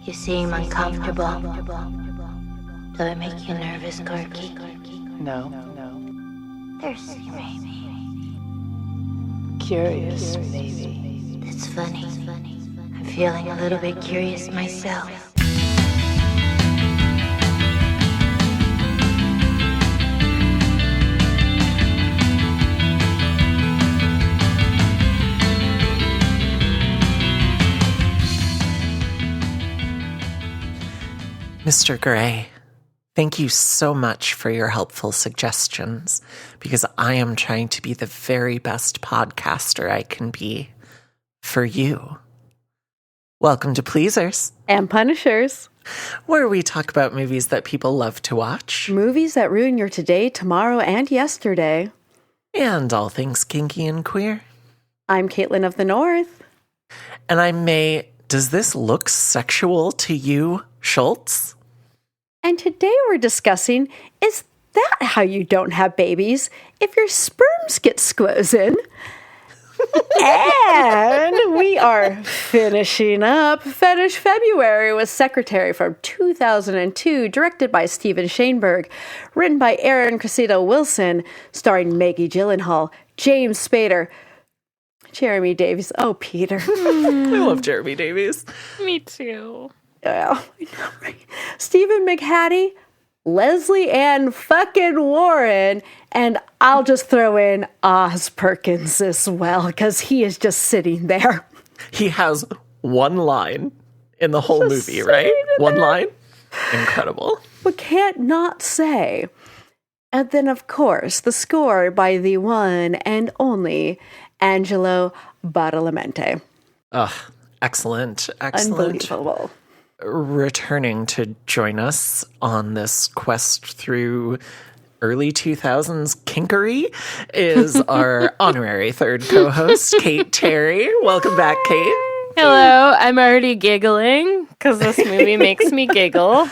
You seem uncomfortable. Do I make you nervous, Corky? No. Thirsty, maybe. Curious, maybe. That's funny. I'm feeling a little bit curious myself. Mr. Gray, thank you so much for your helpful suggestions, because I am trying to be the very best podcaster I can be for you. Welcome to Pleasers and Punishers, where we talk about movies that people love to watch, movies that ruin your today, tomorrow, and yesterday, and all things kinky and queer. I'm Caitlin of the North. And I'm May. Does this look sexual to you, Schultz? And today we're discussing, is that how you don't have babies? If your sperms get squozen. And we are finishing up Fetish February with Secretary from 2002, directed by Steven Shainberg, written by Aaron Cressida Wilson, starring Maggie Gyllenhaal, James Spader, Jeremy Davies. Oh, Peter. I love Jeremy Davies. Me too. Oh, I know, right? Stephen McHattie, Leslie Ann fucking Warren, and I'll just throw in Oz Perkins as well, because he is just sitting there. He has one line in the whole movie, right? One line? Incredible. We can't not say. And then, of course, the score by the one and only Angelo Badalamenti. Excellent. Unbelievable. Returning to join us on this quest through early 2000s kinkery is our honorary third co-host, Kayte Terry. Welcome back, Kate. Hello, I'm already giggling because this movie makes me giggle.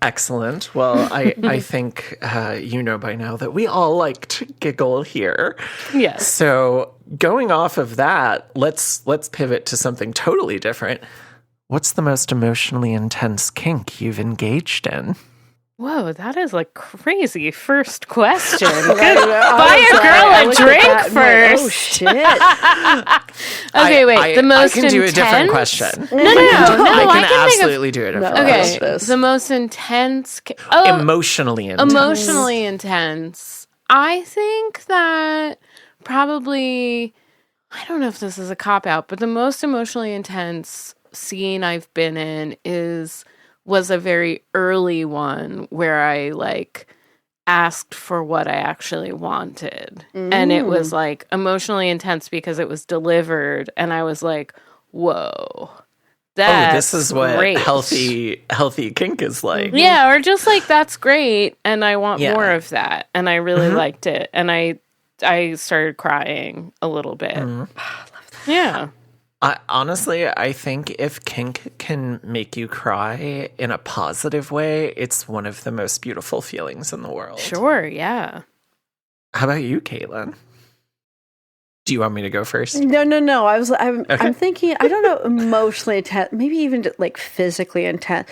Excellent. Well, I think you know by now that we all like to giggle here. Yes. So going off of that, let's pivot to something totally different. What's the most emotionally intense kink you've engaged in? Whoa, that is a crazy first question. Buy a girl a drink first. Oh, shit. Okay, wait. The most I can do intense? a different question. No. I can absolutely do a different question. Okay, the most intense... Emotionally intense. Emotionally intense. I think that probably... I don't know if this is a cop-out, but the most emotionally intense scene I've been in was a very early one where I asked for what I actually wanted. And it was emotionally intense because it was delivered and I was like, whoa. That's this is what great. healthy kink is like. Yeah, or just that's great and I want more of that. And I really liked it. And I started crying a little bit. I love that. Yeah. Honestly, I think if kink can make you cry in a positive way, it's one of the most beautiful feelings in the world. Sure, yeah. How about you, Caitlin? Do you want me to go first? No. I'm thinking, I don't know, emotionally intense, maybe even physically intense.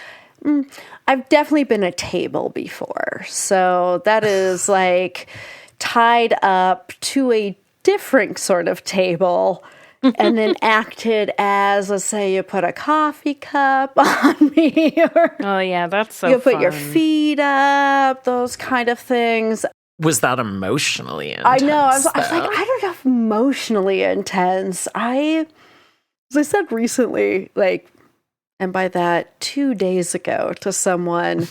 I've definitely been a table before. So that is tied up to a different sort of table. And then acted as, let's say, you put a coffee cup on me, or oh yeah, that's so you put fun. your feet up, those kind of things. Was that emotionally intense? I know. I was I don't know if emotionally intense. As I said recently, and by that 2 days ago to someone.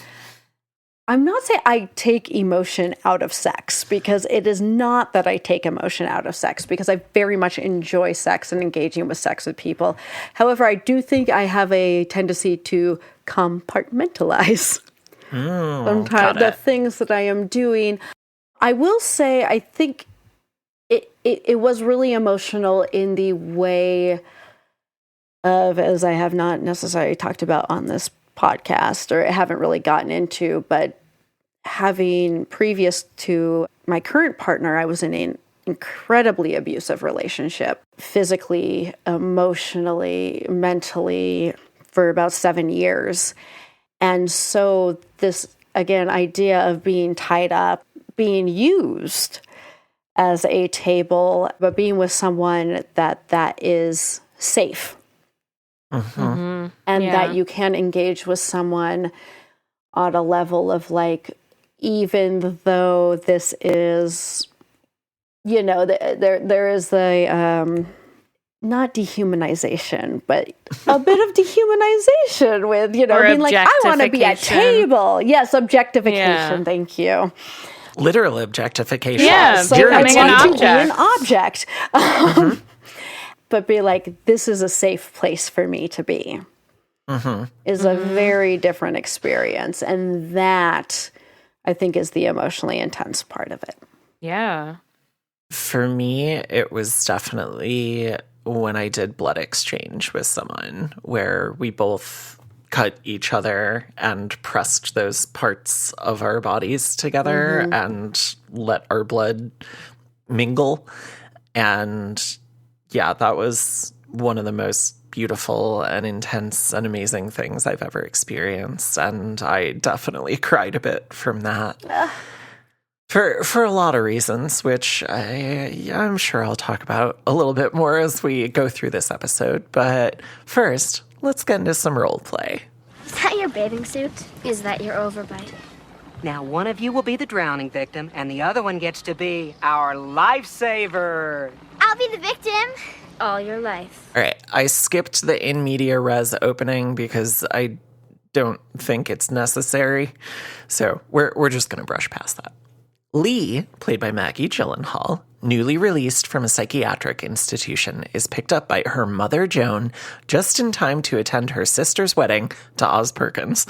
I'm not saying I take emotion out of sex, because it is not that I take emotion out of sex, because I very much enjoy sex and engaging with sex with people. However, I do think I have a tendency to compartmentalize sometimes the things that I am doing. I will say I think it was really emotional in the way of, as I have not necessarily talked about on this podcast, or I haven't really gotten into, but having previous to my current partner, I was in an incredibly abusive relationship, physically, emotionally, mentally, for about 7 years. And so this, again, idea of being tied up, being used as a table, but being with someone that is safe. And that you can engage with someone on a level of like, even though this is, you know, there is the, not dehumanization, but a bit of dehumanization with, you know, or being like, I want to be at table. Yes, objectification. Thank you. Literal objectification. Yeah, So You're I a want to table. be an object. But be like, this is a safe place for me to be. Is a very different experience. And that, I think, is the emotionally intense part of it. Yeah. For me, it was definitely when I did blood exchange with someone where we both cut each other and pressed those parts of our bodies together and let our blood mingle. And yeah, that was one of the most beautiful and intense and amazing things I've ever experienced. And I definitely cried a bit from that. For a lot of reasons, which I'm sure I'll talk about a little bit more as we go through this episode. But first, let's get into some role play. Is that your bathing suit? Is that your overbite? Now, one of you will be the drowning victim, and the other one gets to be our lifesaver. I'll be the victim. All your life. All right, I skipped the in media res opening because I don't think it's necessary. So we're just going to brush past that. Lee, played by Maggie Gyllenhaal, newly released from a psychiatric institution, is picked up by her mother, Joan, just in time to attend her sister's wedding to Oz Perkins,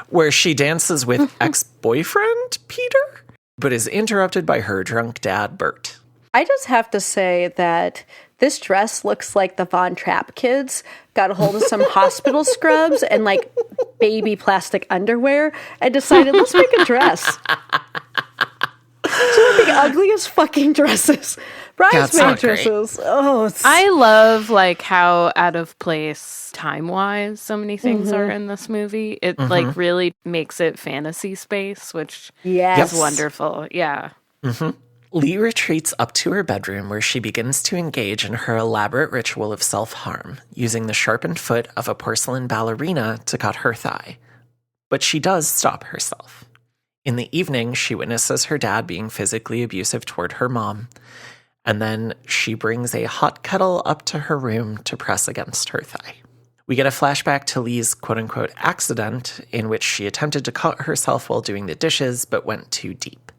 where she dances with ex-boyfriend Peter, but is interrupted by her drunk dad, Bert. I just have to say that this dress looks like the Von Trapp kids got a hold of some hospital scrubs and like baby plastic underwear and decided, let's make a dress. Some of the ugliest fucking dresses. Bridesmaid dresses. Oh, I love like how out of place time-wise so many things are in this movie. It like really makes it fantasy space, which is wonderful. Yeah. Lee retreats up to her bedroom where she begins to engage in her elaborate ritual of self-harm, using the sharpened foot of a porcelain ballerina to cut her thigh. But she does stop herself. In the evening, she witnesses her dad being physically abusive toward her mom, and then she brings a hot kettle up to her room to press against her thigh. We get a flashback to Lee's quote-unquote accident in which she attempted to cut herself while doing the dishes but went too deep.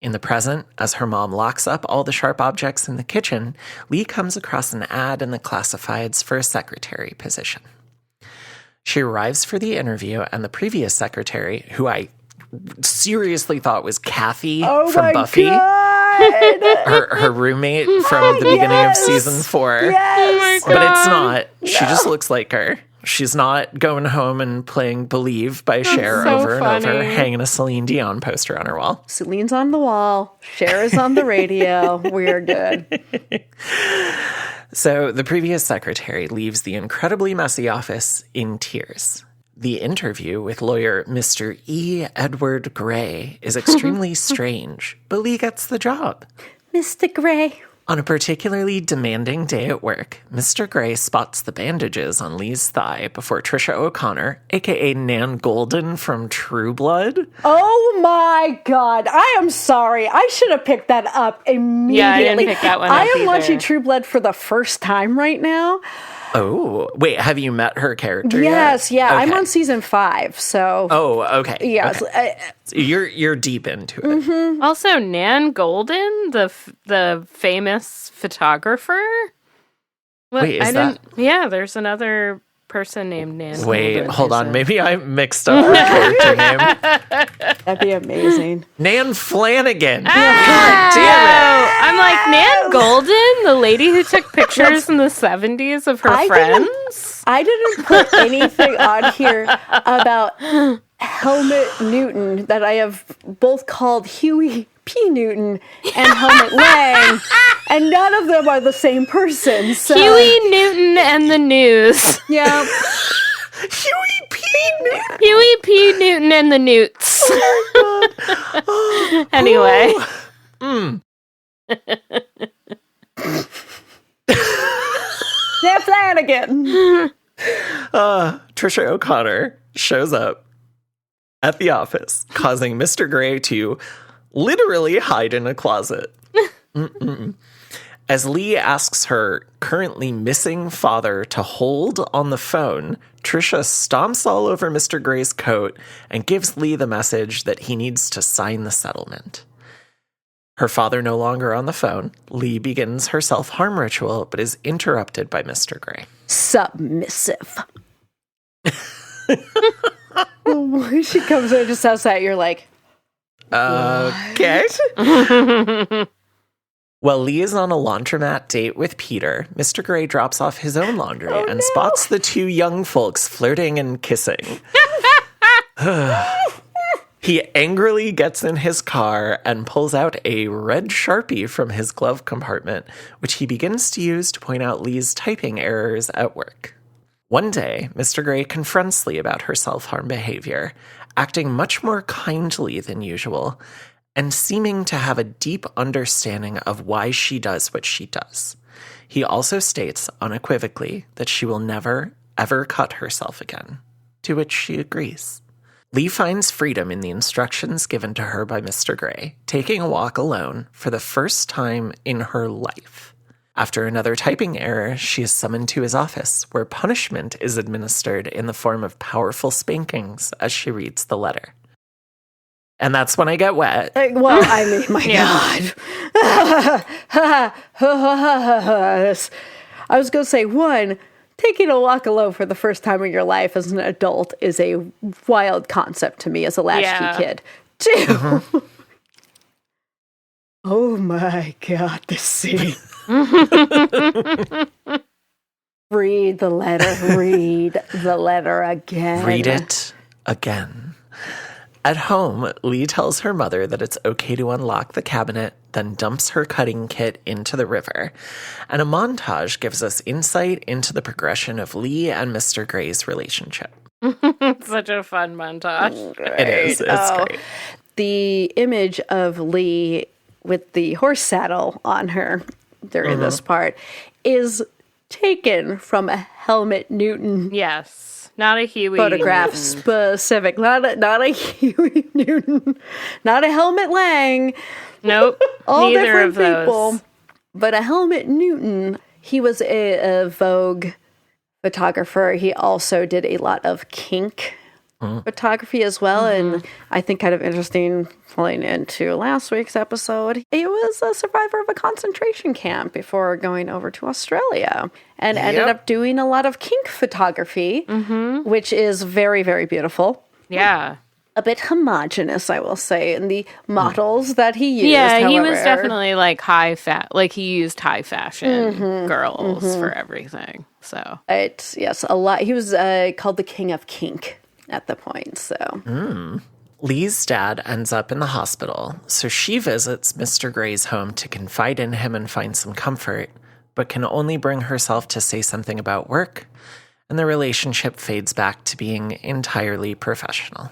In the present, as her mom locks up all the sharp objects in the kitchen, Lee comes across an ad in the classifieds for a secretary position. She arrives for the interview, and the previous secretary, who I seriously thought was Kathy from Buffy, her roommate from the beginning of season 4. Yes. But it's not. She just looks like her. She's not going home and playing Believe by Cher so over and over, funny. hanging a Celine Dion poster on her wall. Celine's on the wall. Cher is on the radio. We're good. So the previous secretary leaves the incredibly messy office in tears. The interview with lawyer Mr. E. Edward Gray is extremely strange, but Lee gets the job. Mr. Gray. On a particularly demanding day at work, Mr. Gray spots the bandages on Lee's thigh before Trisha O'Connor, a.k.a. Nan Golden from True Blood. Oh my God. I am sorry. I should have picked that up immediately. Yeah, I didn't pick that one up I am either. watching True Blood for the first time right now. Oh, wait, have you met her character Yes, yet? yeah. Okay. I'm on season 5, so. Oh, okay. Yes. Okay. So you're deep into it. Also, Nan Golden, the famous photographer. What, Wait, is that? Yeah, there's another person named Nan. Wait, Golden. hold on. Maybe I mixed up her character name. That'd be amazing. Nan Flanagan. Oh, God damn it. I'm like, Nan Golden, the lady who took pictures in the 70s of her friends. I didn't put anything on here about Helmut Newton that I have both called Huey P. Newton and Helmut Lang, and none of them are the same person. So. Huey Newton and the News. Yeah. Huey P. Newton. Huey P. Newton and the Newts. Oh, my God. Oh, Anyway. Jeff Flanagan. Trisha O'Connor shows up at the office, causing Mr. Gray to literally hide in a closet. As Lee asks her currently missing father to hold on the phone, Trisha stomps all over Mr. Gray's coat and gives Lee the message that he needs to sign the settlement. Her father no longer on the phone, Lee begins her self-harm ritual, but is interrupted by Mr. Gray. Submissive. When she comes in and just says that, you're like, Okay. While Lee is on a laundromat date with Peter, Mr. Gray drops off his own laundry and spots the two young folks flirting and kissing. He angrily gets in his car and pulls out a red Sharpie from his glove compartment, which he begins to use to point out Lee's typing errors at work. One day, Mr. Gray confronts Lee about her self-harm behavior, acting much more kindly than usual, and seeming to have a deep understanding of why she does what she does. He also states unequivocally that she will never, ever cut herself again, to which she agrees. Lee finds freedom in the instructions given to her by Mr. Gray, taking a walk alone for the first time in her life. After another typing error, she is summoned to his office, where punishment is administered in the form of powerful spankings as she reads the letter. And that's when I get wet. well, I mean, my God. I was going to say, one, taking a walk alone for the first time in your life as an adult is a wild concept to me as a latchkey kid. Two, oh my God, this scene. Read the letter again. Read it again. At home, Lee tells her mother that it's okay to unlock the cabinet, then dumps her cutting kit into the river. And a montage gives us insight into the progression of Lee and Mr. Gray's relationship. Such a fun montage. It is. It's great. The image of Lee with the horse saddle on her during this part is taken from a Helmut Newton Not a Huey photograph Newton. specific. Not a Huey Newton. Not a Helmut Lang. Nope. All neither different of those. people. But a Helmut Newton, he was a Vogue photographer. He also did a lot of kink photography as well. And I think kind of interesting, falling into last week's episode, he was a survivor of a concentration camp before going over to Australia and ended up doing a lot of kink photography, which is very, very beautiful. Yeah. A bit homogenous, I will say, in the models that he used. Yeah, he was however. definitely like he used high fashion girls for everything. So It's, yes, a lot. He was called the King of Kink at the point, so. Lee's dad ends up in the hospital, so she visits Mr. Gray's home to confide in him and find some comfort, but can only bring herself to say something about work, and the relationship fades back to being entirely professional.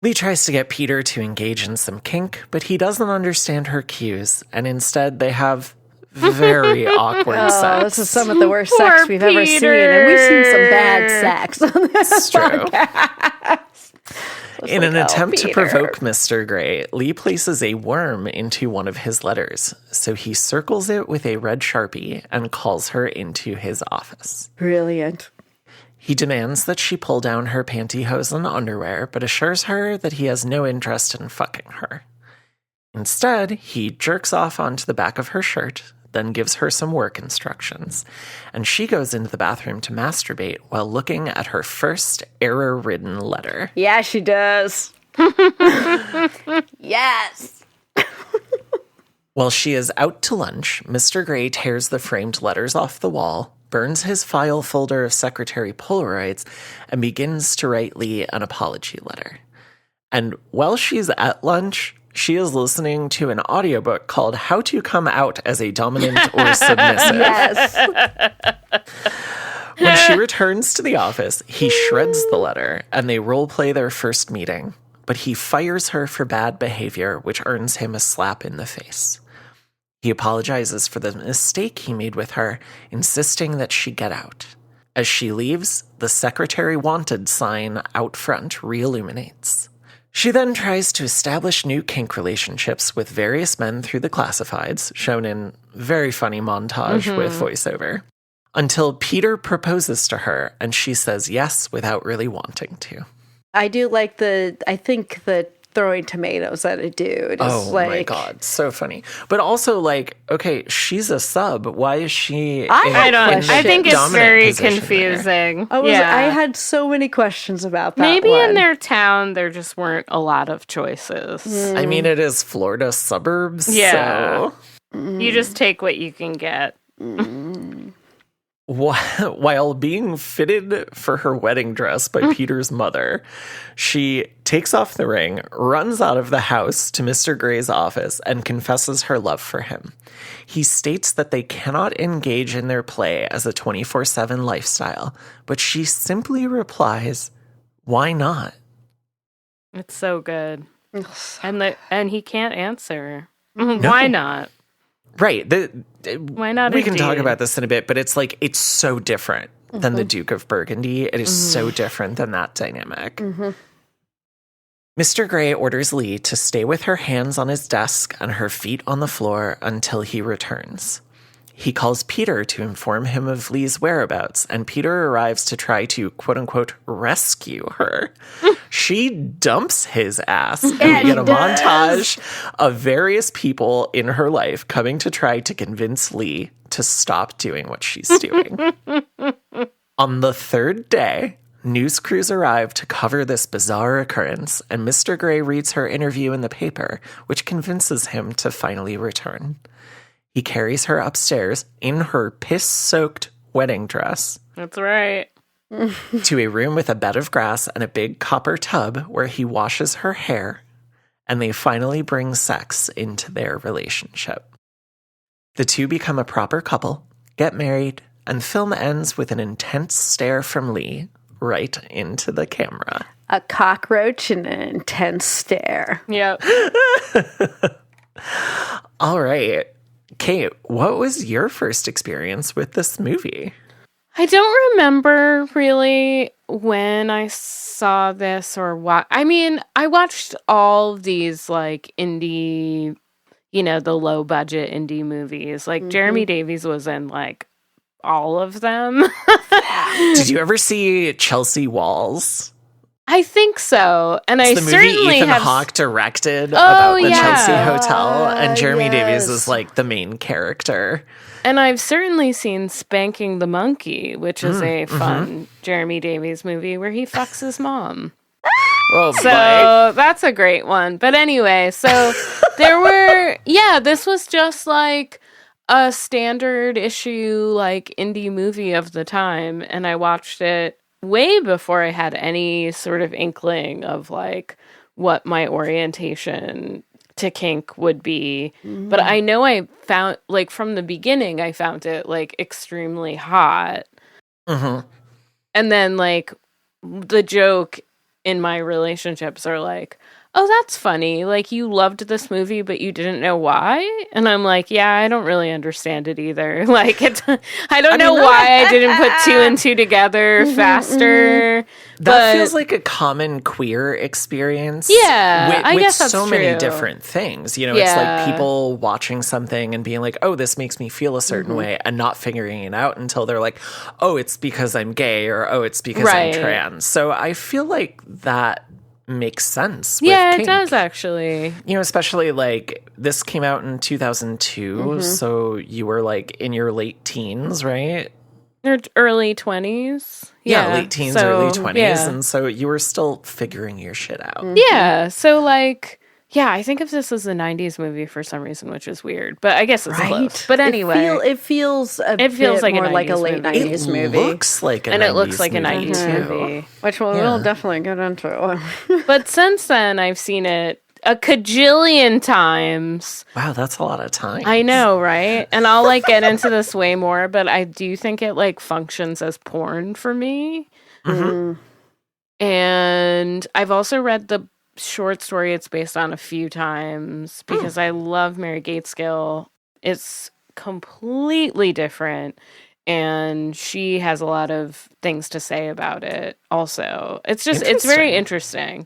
Lee tries to get Peter to engage in some kink, but he doesn't understand her cues, and instead they have very awkward sex. This is some of the worst sex we've ever seen, and we've seen some bad sex on this podcast. In an attempt to provoke Mr. Gray, Lee places a worm into one of his letters, so he circles it with a red Sharpie and calls her into his office. Brilliant. He demands that she pull down her pantyhose and underwear, but assures her that he has no interest in fucking her. Instead, he jerks off onto the back of her shirt, then gives her some work instructions, and she goes into the bathroom to masturbate while looking at her first error-ridden letter. Yeah, she does. Yes. While she is out to lunch, Mr. Gray tears the framed letters off the wall, burns his file folder of secretary Polaroids, and begins to write Lee an apology letter. And while she's at lunch, she is listening to an audiobook called How to Come Out as a Dominant or Submissive. Yes. When she returns to the office, he shreds the letter and they role play their first meeting, but he fires her for bad behavior, which earns him a slap in the face. He apologizes for the mistake he made with her, insisting that she get out. As she leaves, the secretary wanted sign out front re-illuminates. She then tries to establish new kink relationships with various men through the classifieds, shown in very funny montage with voiceover, until Peter proposes to her and she says yes without really wanting to. I do like I think the throwing tomatoes at a dude is my God, so funny. But also, like, okay, she's a sub. Why is she? I think it's very position confusing. I had so many questions about that. Maybe one. in their town there just weren't a lot of choices. I mean, it is Florida suburbs. Yeah. So. You just take what you can get. While being fitted for her wedding dress by Peter's mother, she takes off the ring, runs out of the house to Mr. Gray's office, and confesses her love for him. He states that they cannot engage in their play as a 24/7 lifestyle, but she simply replies, "Why not?" It's so good. And he can't answer. Why not? Right. Why not? We can talk about this in a bit, but it's like, it's so different than the Duke of Burgundy. It is so different than that dynamic. Mr. Gray orders Lee to stay with her hands on his desk and her feet on the floor until he returns. He calls Peter to inform him of Lee's whereabouts, and Peter arrives to try to, quote-unquote, rescue her. She dumps his ass, and we get a montage of various people in her life coming to try to convince Lee to stop doing what she's doing. On the third day, news crews arrive to cover this bizarre occurrence, and Mr. Gray reads her interview in the paper, which convinces him to finally return. He carries her upstairs in her piss-soaked wedding dress. That's right. To a room with a bed of grass and a big copper tub where he washes her hair, and they finally bring sex into their relationship. The two become a proper couple, get married, and film ends with an intense stare from Lee right into the camera. A cockroach and an intense stare. Yep. All right. Kate, what was your first experience with this movie? I don't remember really when I saw this or what. I mean, I watched all these like indie, the low budget indie movies. Like Jeremy Davies was in like all of them. Did you ever see Chelsea Walls? I think so, and it's I the movie certainly Ethan have. Hawke directed about the yeah. Chelsea Hotel, and Jeremy Davies yes. is like the main character. And I've certainly seen Spanking the Monkey, which is a fun Jeremy Davies movie where he fucks his mom. Oh, So that's a great one. But anyway, so this was just like a standard issue, like indie movie of the time, and I watched it way before I had any sort of inkling of like what my orientation to kink would be. But I know I found, like, from the beginning, I found it like extremely hot. And then like the joke in my relationships are like, oh, that's funny. Like, you loved this movie, but you didn't know why? And I'm like, yeah, I don't really understand it either. Like, I don't know why I didn't put two and two together faster. That feels like a common queer experience. Yeah, I guess that's so true. many different things. It's like people watching something and being like, oh, this makes me feel a certain way, and not figuring it out until they're like, oh, it's because I'm gay, or oh, it's because I'm trans. So I feel like that makes sense with kink. It does actually. Especially like this came out in 2002, so you were like in your late teens, right? Or early 20s. Yeah, late teens, early 20s, and so you were still figuring your shit out. Yeah, so like, yeah, I think of this as a 90s movie for some reason, which is weird, but I guess it's close. But anyway, it feels like more like a late 90s movie. It looks like a 90s and it looks like a movie 90s too. movie. Which we'll definitely get into. But since then, I've seen it a cajillion times. Wow, that's a lot of time. I know, right? And I'll like get into this way more, but I do think it like functions as porn for me. Mm-hmm. And I've also read the short story it's based on a few times because I love Mary Gateskill. It's completely different, and she has a lot of things to say about it also. It's very interesting.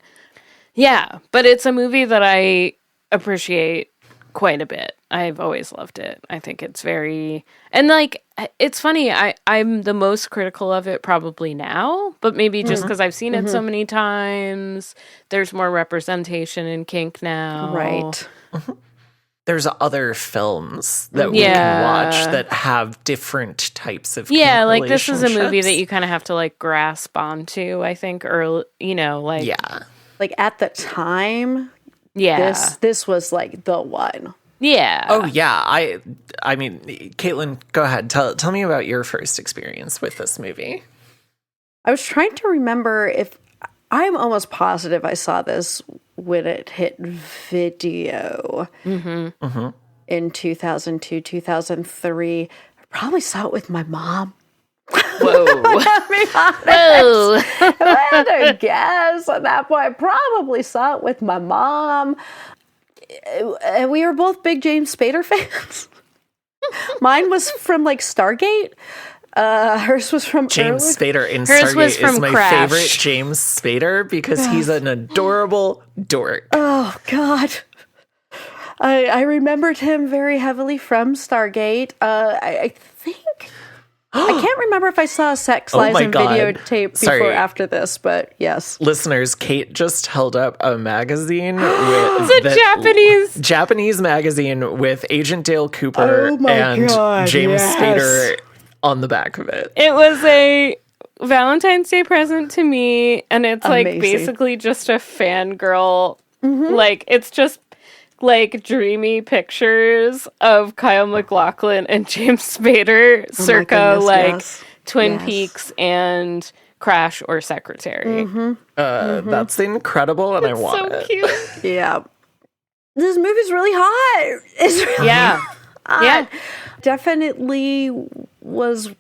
Yeah, but it's a movie that I appreciate quite a bit. I've always loved it. I think it's very... And, like, it's funny. I'm the most critical of it probably now, but maybe just because I've seen it so many times. There's more representation in kink now. Right. There's other films that we can watch that have different types of kink like this is a movie relationships. that you kind of have to, like, grasp onto, I think, or, you know, like... Yeah. Like, at the time... Yeah. This was like the one. Yeah. Oh yeah. I mean, Caitlin, go ahead. Tell me about your first experience with this movie. I was trying to remember if I'm almost positive I saw this when it hit video in 2002, 2003. I probably saw it with my mom. Whoa. Whoa. If I had to guess at that point, I probably saw it with my mom. And we were both big James Spader fans. Mine was from like Stargate. Hers was from James Spader in Hers was Stargate from is my Crash. favorite James Spader because he's an adorable dork. Oh, God. I remembered him very heavily from Stargate. I think... I can't remember if I saw Sex, Lies, and Videotape before or after this, but yes. Listeners, Kate just held up a magazine with It's a Japanese magazine with Agent Dale Cooper and James Spader on the back of it. It was a Valentine's Day present to me, and it's like Amazing. basically just a fangirl. Like, it's just like dreamy pictures of Kyle MacLachlan and James Spader circa Twin Peaks and Crash or Secretary. That's incredible, and I want So it. cute. Yeah. This movie's really hot. It's really hot. Yeah. Definitely was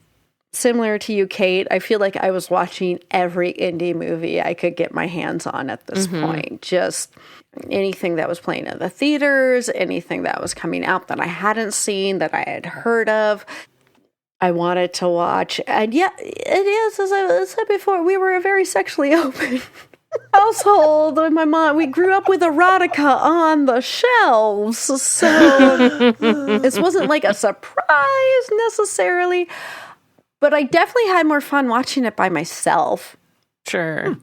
similar to you, Kate. I feel like I was watching every indie movie I could get my hands on at this point. Just anything that was playing in the theaters, anything that was coming out that I hadn't seen, that I had heard of, I wanted to watch. And yeah, it is, as I said before, we were a very sexually open household with my mom. We grew up with erotica on the shelves, so this wasn't like a surprise necessarily, but I definitely had more fun watching it by myself. Sure.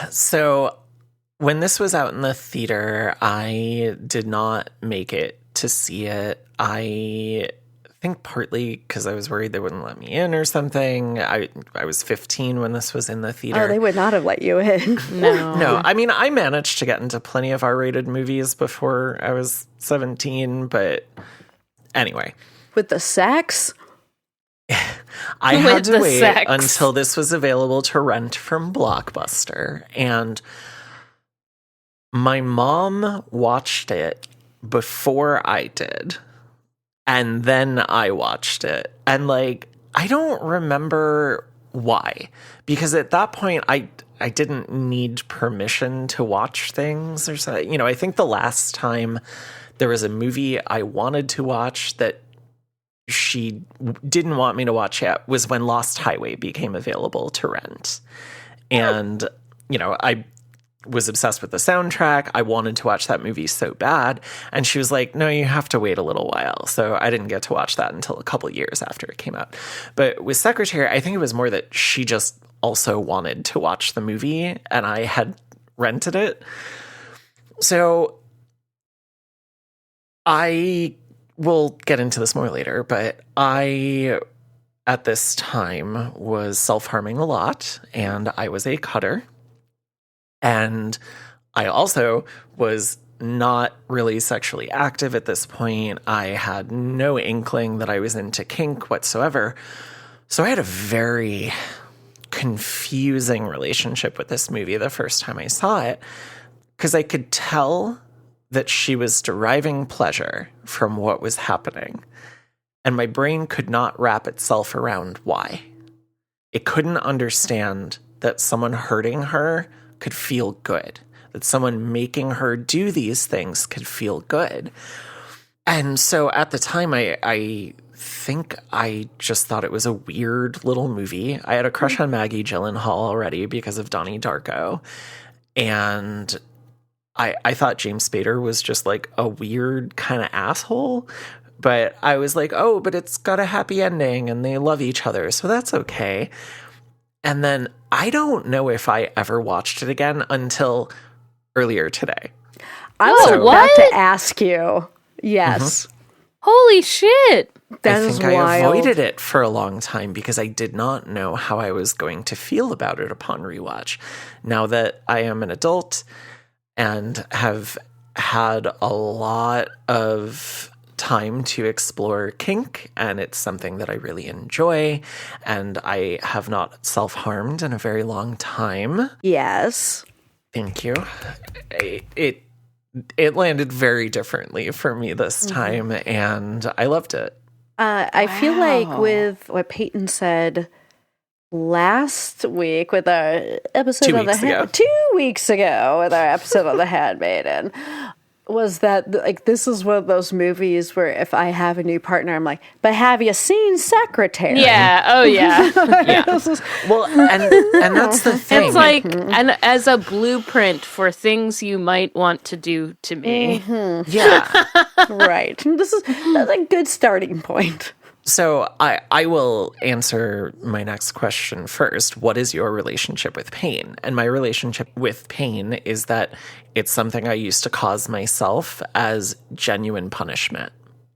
So when this was out in the theater, I did not make it to see it. I think partly because I was worried they wouldn't let me in or something. I was 15 when this was in the theater. Oh, they would not have let you in. No, I mean, I managed to get into plenty of R-rated movies before I was 17, but anyway. With the sex? I had to wait sex. until this was available to rent from Blockbuster, and my mom watched it before I did, and then I watched it, and like I don't remember why, because at that point I didn't need permission to watch things or something. You know, I think the last time there was a movie I wanted to watch that she didn't want me to watch yet was when Lost Highway became available to rent. And, you know, I was obsessed with the soundtrack. I wanted to watch that movie so bad. And she was like, no, you have to wait a little while. So I didn't get to watch that until a couple years after it came out. But with Secretary, I think it was more that she just also wanted to watch the movie and I had rented it. So we'll get into this more later, but I, at this time, was self-harming a lot, and I was a cutter. And I also was not really sexually active at this point. I had no inkling that I was into kink whatsoever. So I had a very confusing relationship with this movie the first time I saw it, because I could tell that she was deriving pleasure from what was happening, and my brain could not wrap itself around why. It couldn't understand that someone hurting her could feel good, that someone making her do these things could feel good. And so at the time, I think I just thought it was a weird little movie. I had a crush on Maggie Gyllenhaal already because of Donnie Darko. And I thought James Spader was just like a weird kind of asshole. But I was like, oh, but it's got a happy ending and they love each other, so that's okay. And then I don't know if I ever watched it again until earlier today. I was about to ask you. Yes. Holy shit. That I is think wild. I avoided it for a long time because I did not know how I was going to feel about it upon rewatch. Now that I am an adult and have had a lot of time to explore kink, and it's something that I really enjoy, and I have not self-harmed in a very long time. Yes. Thank you. It landed very differently for me this time, and I loved it. I feel like with what Peyton said last week with our episode 2 on weeks ago. 2 weeks ago with our episode on The Handmaiden, was that like this is one of those movies where if I have a new partner, I'm like, but have you seen Secretary? Yeah. Oh, yeah. Well, and that's the thing. It's like as a blueprint for things you might want to do to me. Yeah. Right. That's a good starting point. So I will answer my next question first. What is your relationship with pain? And my relationship with pain is that it's something I used to cause myself as genuine punishment.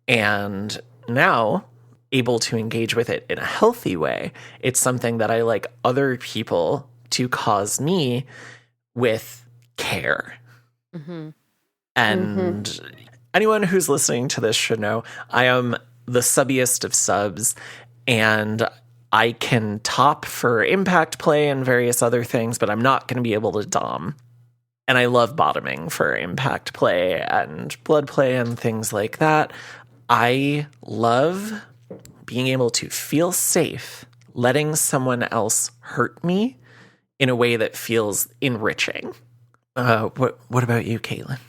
And now, able to engage with it in a healthy way, it's something that I like other people to cause me with care. And anyone who's listening to this should know I am the subbiest of subs, and I can top for impact play and various other things, but I'm not going to be able to dom. And I love bottoming for impact play and blood play and things like that. I love being able to feel safe letting someone else hurt me in a way that feels enriching. What about you, Caitlin?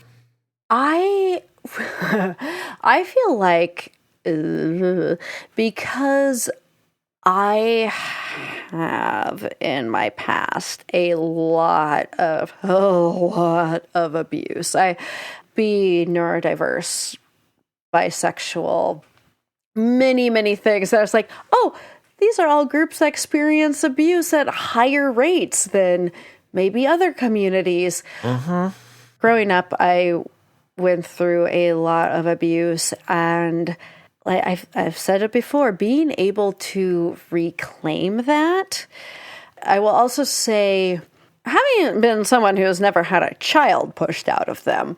I feel like because I have in my past a lot of abuse. I be neurodiverse, bisexual, many things. I was like, oh, these are all groups that experience abuse at higher rates than maybe other communities. Growing up, I went through a lot of abuse, and like I've said it before, being able to reclaim that. I will also say, having been someone who has never had a child pushed out of them,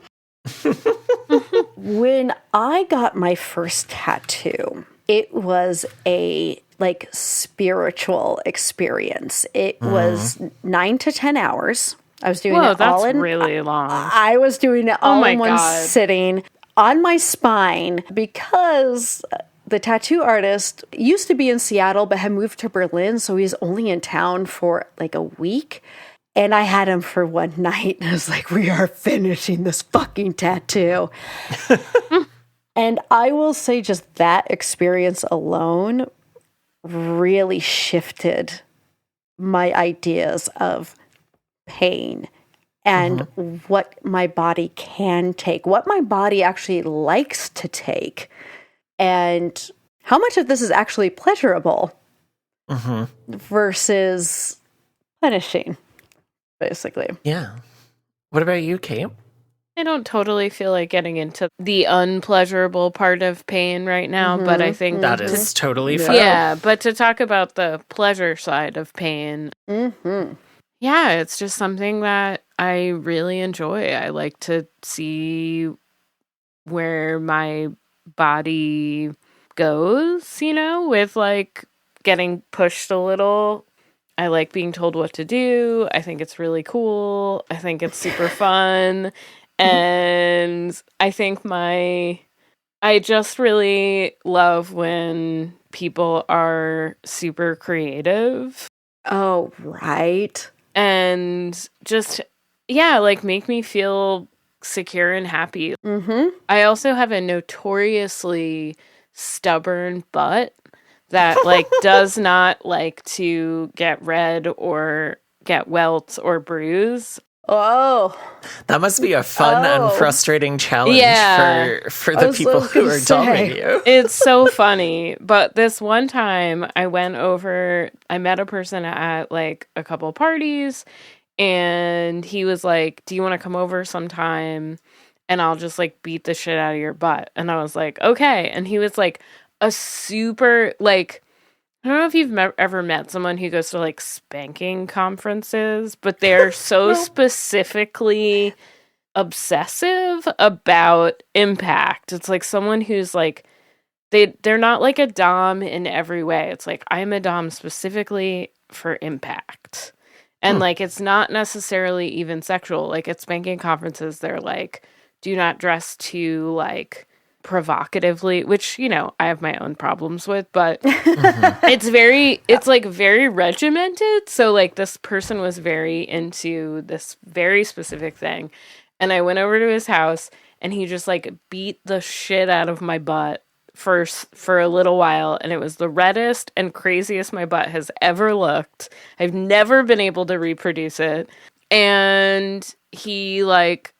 when I got my first tattoo, it was a like spiritual experience. It was 9 to 10 hours. I was doing it all in really long. I was doing it all in one God. sitting on my spine because the tattoo artist used to be in Seattle but had moved to Berlin, so he's only in town for like a week. And I had him for one night, and I was like, we are finishing this fucking tattoo. And I will say just that experience alone really shifted my ideas of pain and what my body can take, what my body actually likes to take, and how much of this is actually pleasurable versus punishing, basically. Yeah. What about you, Kate? I don't totally feel like getting into the unpleasurable part of pain right now, but I think That is totally fine. yeah, but to talk about the pleasure side of pain, yeah, it's just something that I really enjoy. I like to see where my body goes, you know, with like getting pushed a little I like being told what to do. I think it's really cool. I think it's super fun. And I think I just really love when people are super creative. Oh, right. And just, yeah, like make me feel secure and happy. Mm-hmm. I also have a notoriously stubborn butt that like does not like to get red or get welts or bruise. Oh, That must be a fun and frustrating challenge for the people who are doming you. It's so funny. But this one time I met a person at like a couple parties, and he was like, do you want to come over sometime and I'll just like beat the shit out of your butt? And I was like, okay. And he was like a super like, I don't know if you've ever met someone who goes to like spanking conferences, but they're so specifically obsessive about impact. It's like someone who's like, they're not like a dom in every way. It's like, I'm a dom specifically for impact. And like, it's not necessarily even sexual. Like at spanking conferences, they're like, do not dress too like provocatively, which, you know, I have my own problems with, but it's like very regimented. So like this person was very into this very specific thing. And I went over to his house and he just like beat the shit out of my butt for a little while. And it was the reddest and craziest my butt has ever looked. I've never been able to reproduce it. And he like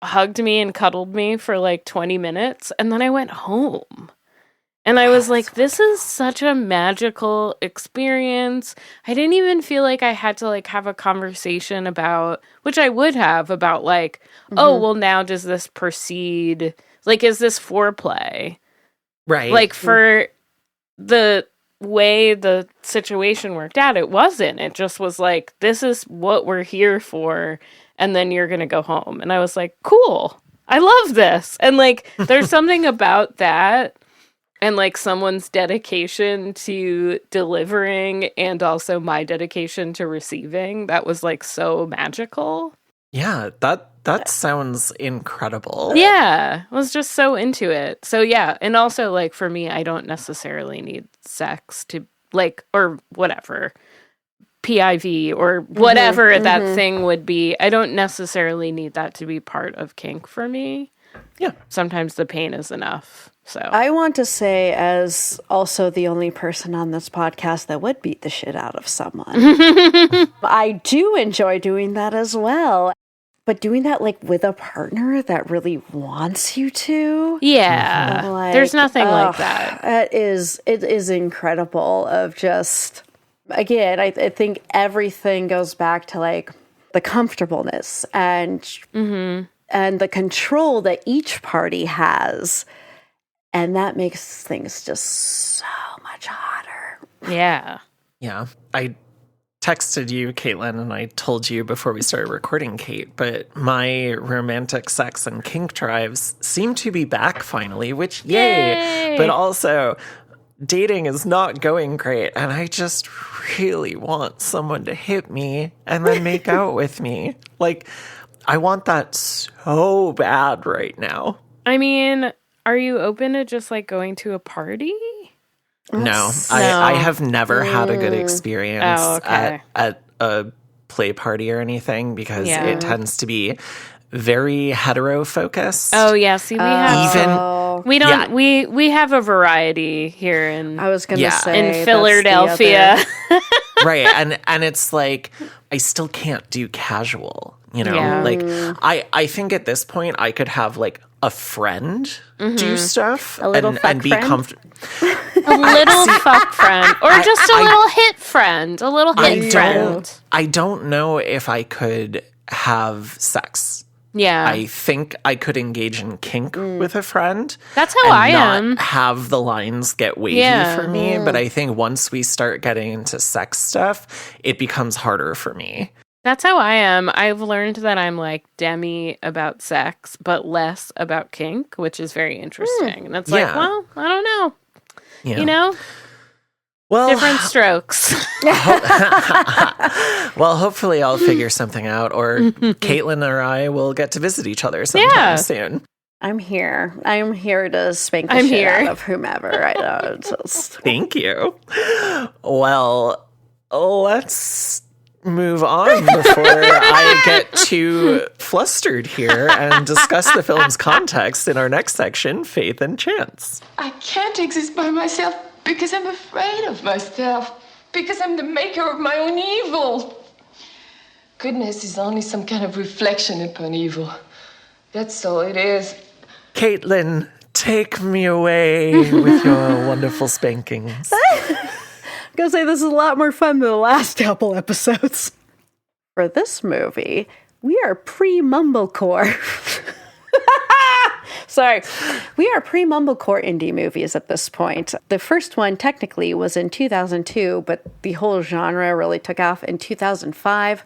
hugged me and cuddled me for like 20 minutes. And then I went home. And I was like, this is such a magical experience. I didn't even feel like I had to like have a conversation about, which I would have, about like, oh, well, now does this proceed? Like, is this foreplay? Right. Like for the way the situation worked out, it wasn't. It just was like, this is what we're here for. And then you're going to go home. And I was like, cool. I love this. And like, there's something about that and like someone's dedication to delivering and also my dedication to receiving that was like so magical. Yeah, that sounds incredible. Yeah, I was just so into it. So yeah, and also like for me, I don't necessarily need sex to like, or whatever, PIV or whatever that thing would be. I don't necessarily need that to be part of kink for me. Yeah. Sometimes the pain is enough. So I want to say, as also the only person on this podcast that would beat the shit out of someone, I do enjoy doing that as well. But doing that like with a partner that really wants you to. Yeah. Like, there's nothing like that. It is incredible of just, again, I think everything goes back to like the comfortableness and the control that each party has. And that makes things just so much hotter. Yeah. Yeah. I texted you, Caitlin, and I told you before we started recording, Kate, but my romantic sex and kink drives seem to be back finally, which, yay! But also, dating is not going great, and I just really want someone to hit me and then make out with me. Like, I want that so bad right now. I mean, are you open to just like going to a party? No, I have never had a good experience at a play party or anything because it tends to be very hetero focused. Oh yeah, see we have a variety here in I was gonna say in Philadelphia. Right, and it's like I still can't do casual, you know? Yeah. Like I think at this point I could have like a friend do stuff and be comfortable. A little fuck friend. Or just a little hit friend. A little hit friend. I don't know if I could have sex. Yeah. I think I could engage in kink with a friend. That's how I am. Not have the lines get wavy for me. But I think once we start getting into sex stuff, it becomes harder for me. That's how I am. I've learned that I'm like demi about sex, but less about kink, which is very interesting. And it's like, well, I don't know. Yeah. You know? Well, Different strokes. well, hopefully I'll figure something out, or Caitlin or I will get to visit each other sometime soon. I'm here. I'm here to spank the shit out of whomever. I know. Thank you. Well, let's move on before I get too flustered here and discuss the film's context in our next section, Faith and Chance. I can't exist by myself because I'm afraid of myself, because I'm the maker of my own evil. Goodness is only some kind of reflection upon evil. That's all it is. Caitlin, take me away with your wonderful spankings. I'm going to say this is a lot more fun than the last couple episodes. For this movie, we are pre-mumblecore. Sorry. We are pre-mumblecore indie movies at this point. The first one technically was in 2002, but the whole genre really took off in 2005.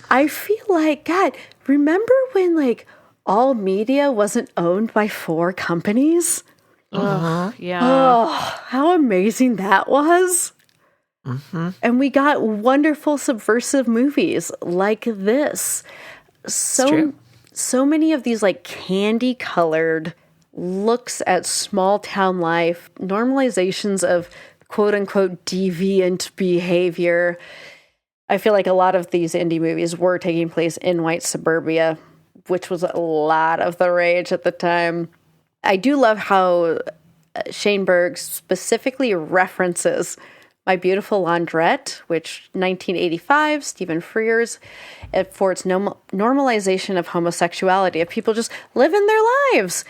I feel like, God, remember when like all media wasn't owned by 4 companies? Yeah. Oh, how amazing that was. Mm-hmm. And we got wonderful subversive movies like this. So many of these like candy colored looks at small town life, normalizations of quote unquote deviant behavior. I feel like a lot of these indie movies were taking place in white suburbia, which was a lot of the rage at the time. I do love how Shane Berg specifically references My Beautiful Laundrette, which 1985, Stephen Frears, for its normalization of homosexuality, of people just living their lives.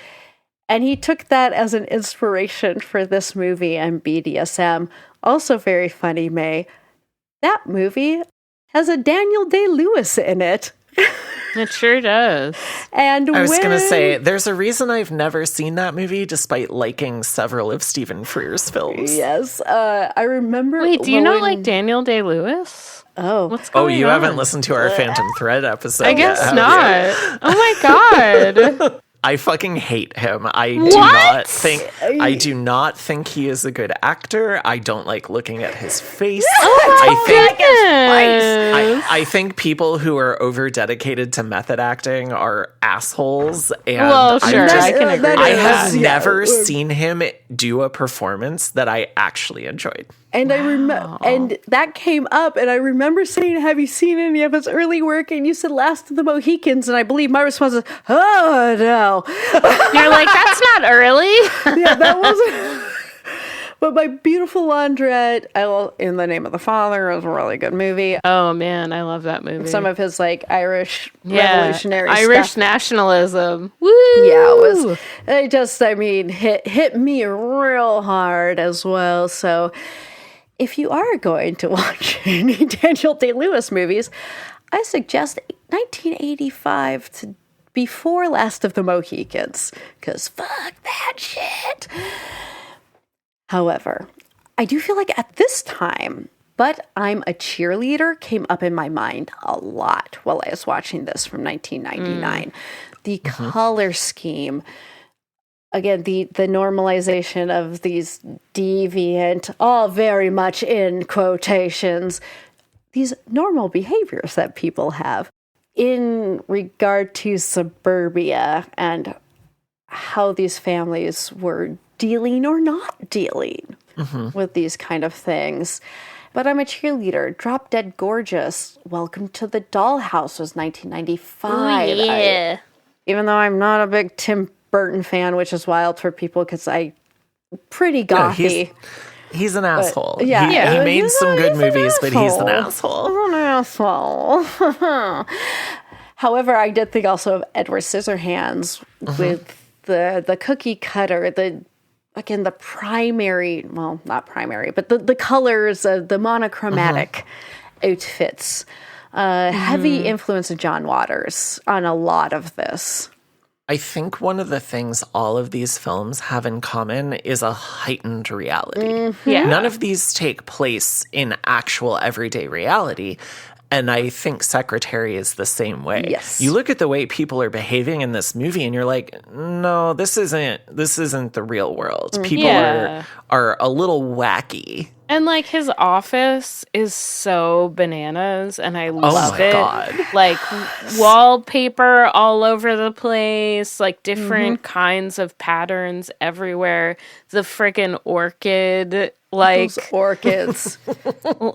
And he took that as an inspiration for this movie and BDSM. Also very funny, May. That movie has a Daniel Day-Lewis in it. It sure does. And I was going to say, there's a reason I've never seen that movie, despite liking several of Stephen Frears' films. Yes. I remember... Wait, do you not like Daniel Day-Lewis? Oh. What's going on? Oh, you haven't listened to our Phantom Thread episode I guess yet, not. Oh my God. I fucking hate him. I do not think he is a good actor. I don't like looking at his face. I think people who are over dedicated to method acting are assholes. And well, sure, I can agree. I have never seen him do a performance that I actually enjoyed. And I remember, and that came up, and I remember saying, "Have you seen any of his early work?" And you said "Last of the Mohicans," and I believe my response was, "Oh no!" You're like, "That's not early." Yeah, that wasn't. But My Beautiful Laundrette, In the Name of the Father, was a really good movie. Oh man, I love that movie. Some of his like Irish revolutionary Irish stuff. nationalism. Woo! Yeah, it was. Hit me real hard as well. So, if you are going to watch any Daniel Day-Lewis movies, I suggest 1985 to before Last of the Mohicans, because fuck that shit. However, I do feel like at this time, But I'm a Cheerleader came up in my mind a lot while I was watching this from 1999. The color scheme, again, the normalization of these deviant, all very much in quotations, these normal behaviors that people have in regard to suburbia and how these families were dealing or not dealing with these kind of things. But I'm a Cheerleader, Drop Dead Gorgeous, Welcome to the Dollhouse was 1995. Ooh, yeah. Even though I'm not a big Tim Burton fan, which is wild for people because I'm pretty gothy. He's an asshole. Yeah. He made some good movies, but he's an asshole. He's an asshole. However, I did think also of Edward Scissorhands with the cookie cutter, the primary, well, not primary, but the colors, the monochromatic outfits. Heavy influence of John Waters on a lot of this. I think one of the things all of these films have in common is a heightened reality. Yeah. None of these take place in actual everyday reality. And I think Secretary is the same way. Yes. You look at the way people are behaving in this movie and you're like, no, this isn't the real world. People are a little wacky And like his office is so bananas and I love it. God. Like wallpaper all over the place, like different kinds of patterns everywhere. The freaking orchid, like Those orchids.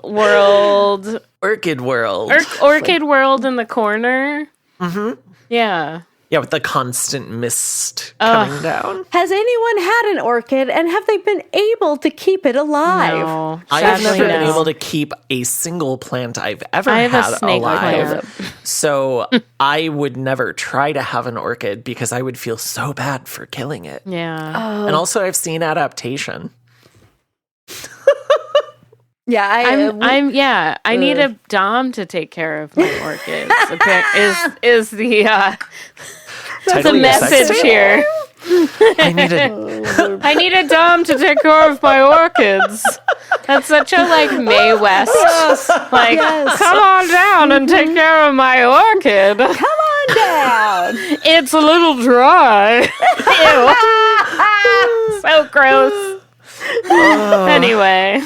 world. Orchid world. Orchid world in the corner. Mm-hmm. Yeah. Yeah, with the constant mist coming down. Has anyone had an orchid and have they been able to keep it alive? No, I have sadly never been no. able to keep a single plant I've ever I have a had snake alive. plant. So I would never try to have an orchid because I would feel so bad for killing it. Yeah. And also I've seen adaptation. Yeah, I need a dom to take care of my orchids. Is the Title of your sex message tape? here? I need a dom to take care of my orchids. That's such a like Mae West. Like, come on down and take care of my orchid. Come on down. It's a little dry. Ew. So gross. Anyway.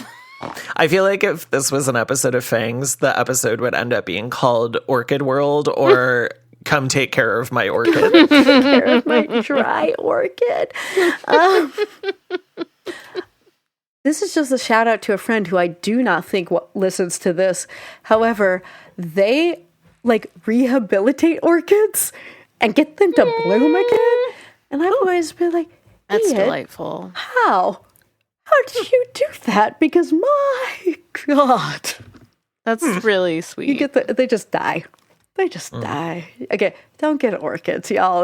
I feel like if this was an episode of Fangs, the episode would end up being called Orchid World or Come Take Care of My Orchid. Take care of my dry orchid. This is just a shout out to a friend who I do not think listens to this. However, they like rehabilitate orchids and get them to bloom again. And I've always been like, That's Ian, delightful. How? How did you do that? Because my God. That's really sweet. You get they just die. They just die. Okay, don't get orchids, y'all.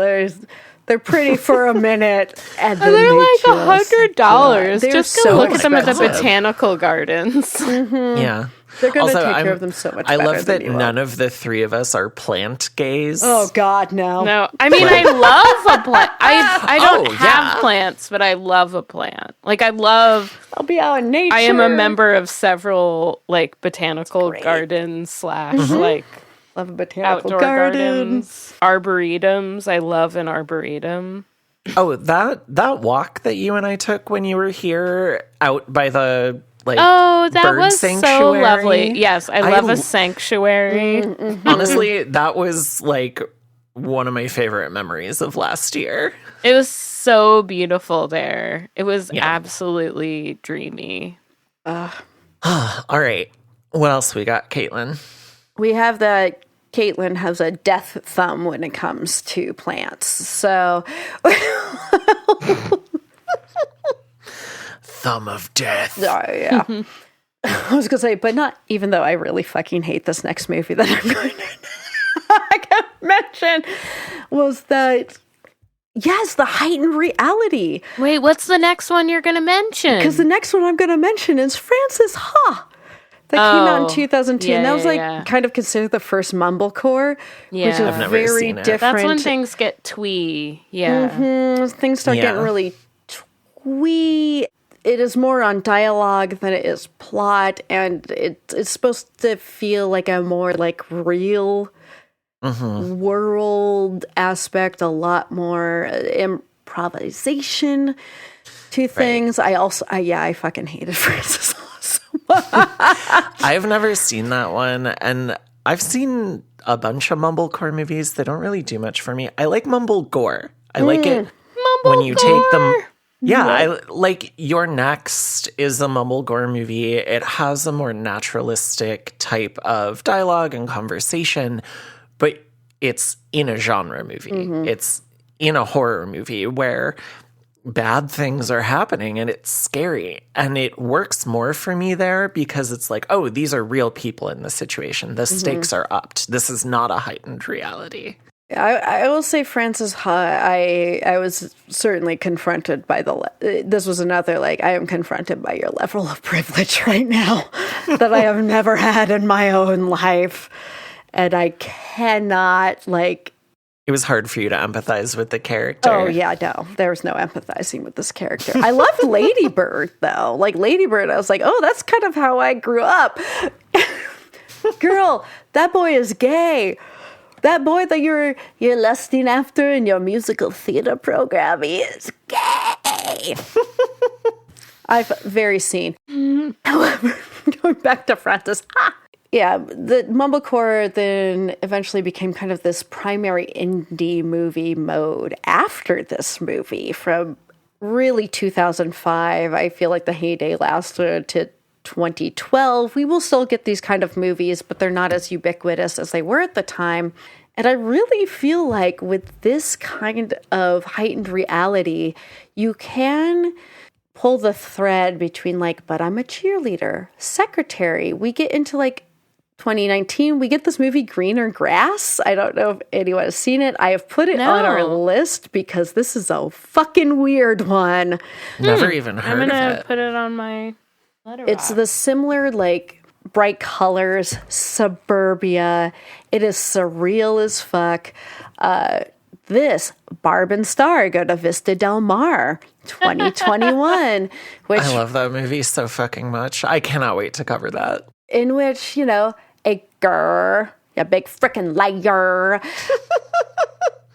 They're pretty for a minute, and then they're like just $100. die. They're Just go so look at them at the expensive. botanical gardens. Yeah. They're going to Also, take care of them so much I better love than that you will. none of the three of us are plant gays. Oh God, no. No, I mean I love a plant. I don't Oh, have yeah. plants, but I love a plant. Like I love. I'll be out in nature. I am a member of several like botanical gardens / like Love a botanical outdoor garden. gardens, arboretums. I love an arboretum. Oh, that walk that you and I took when you were here out by the Oh, that bird was sanctuary. so lovely. Yes, I love a l- sanctuary. Honestly, that was like one of my favorite memories of last year. It was so beautiful there. It was absolutely dreamy. All right. What else we got, Caitlin? We have that Caitlin has a death thumb when it comes to plants. So Thumb of death. yeah. I was gonna say, but not even though I really fucking hate this next movie that I'm going to mention, was that yes, the heightened reality. Wait, what's the next one you're going to mention? Because the next one I'm going to mention is Frances Ha. That came out in 2002. and that was kind of considered the first mumblecore, which is I've never very seen it. different. That's when things get twee. Yeah. Things start getting really twee. It is more on dialogue than it is plot, and it's supposed to feel like a more like real world aspect, a lot more improvisation to things. I fucking hated Frances Ha so much. I've never seen that one, and I've seen a bunch of mumblecore movies that don't really do much for me. I like mumble gore. I like it when you take them. Yeah, I like Your Next is a mumble gore movie. It has a more naturalistic type of dialogue and conversation, but it's in a genre movie. It's in a horror movie where bad things are happening and it's scary. And it works more for me there because it's like, oh, these are real people in this situation. The stakes are upped. This is not a heightened reality. I will say Frances Ha, I was certainly confronted by this was another, like, I am confronted by your level of privilege right now that I have never had in my own life. And I cannot, like... It was hard for you to empathize with the character. Oh, yeah, no. There was no empathizing with this character. I loved Lady Bird, though. Like, Lady Bird, I was like, oh, that's kind of how I grew up. Girl, that boy is gay. That boy that you're lusting after in your musical theater program, he is gay. I've very seen. However, going back to Francis, yeah, the mumblecore then eventually became kind of this primary indie movie mode after this movie from really 2005. I feel like the heyday lasted to 2012. We will still get these kind of movies, but they're not as ubiquitous as they were at the time. And I really feel like with this kind of heightened reality, you can pull the thread between like, but I'm a cheerleader, secretary. We get into like 2019, we get this movie Greener Grass. I don't know if anyone has seen it. I have put it on our list because this is a fucking weird one. Never even heard of it. I'm going to put it on my letterbox. It's the similar, like, bright colors, suburbia. It is surreal as fuck. This, Barb and Star go to Vista Del Mar, 2021. Which, I love that movie so fucking much. I cannot wait to cover that. In which, you know, a grr, a big frickin' liar,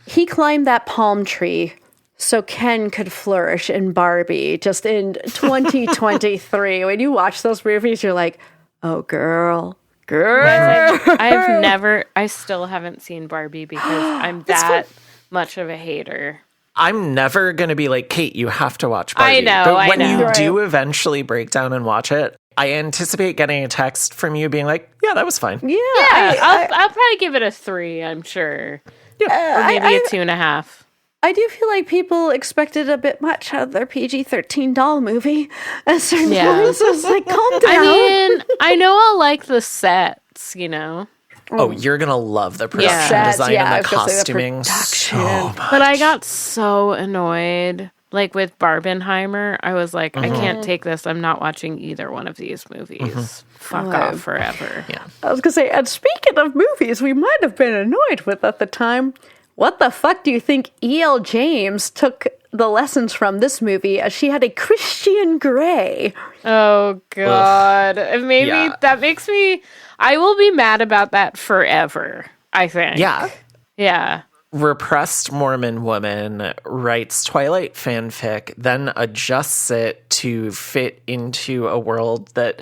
he climbed that palm tree so Ken could flourish in Barbie just in 2023. When you watch those movies, you're like, oh, girl. I still haven't seen Barbie because I'm that much of a hater. I'm never going to be like, Kate, you have to watch Barbie. I know, but when you Right. do eventually break down and watch it, I anticipate getting a text from you being like, yeah, that was fine. Yeah. I'll probably give it a 3, I'm sure. Or maybe a 2.5. I do feel like people expected a bit much out of their PG-13 doll movie at certain points. I was like, calm down. I mean, I know I'll like the sets, you know. Oh, you're going to love the production Sets, design yeah, I and the was gonna say the costuming so production. much. But I got so annoyed. Like with Barbenheimer, I was like, I can't take this. I'm not watching either one of these movies. Fuck off forever. Yeah. I was going to say, and speaking of movies we might have been annoyed with at the time, what the fuck do you think E.L. James took the lessons from this movie as she had a Christian Grey? Oh, God. Maybe Yeah. that makes me... I will be mad about that forever, I think. Yeah. Yeah. Repressed Mormon woman writes Twilight fanfic, then adjusts it to fit into a world that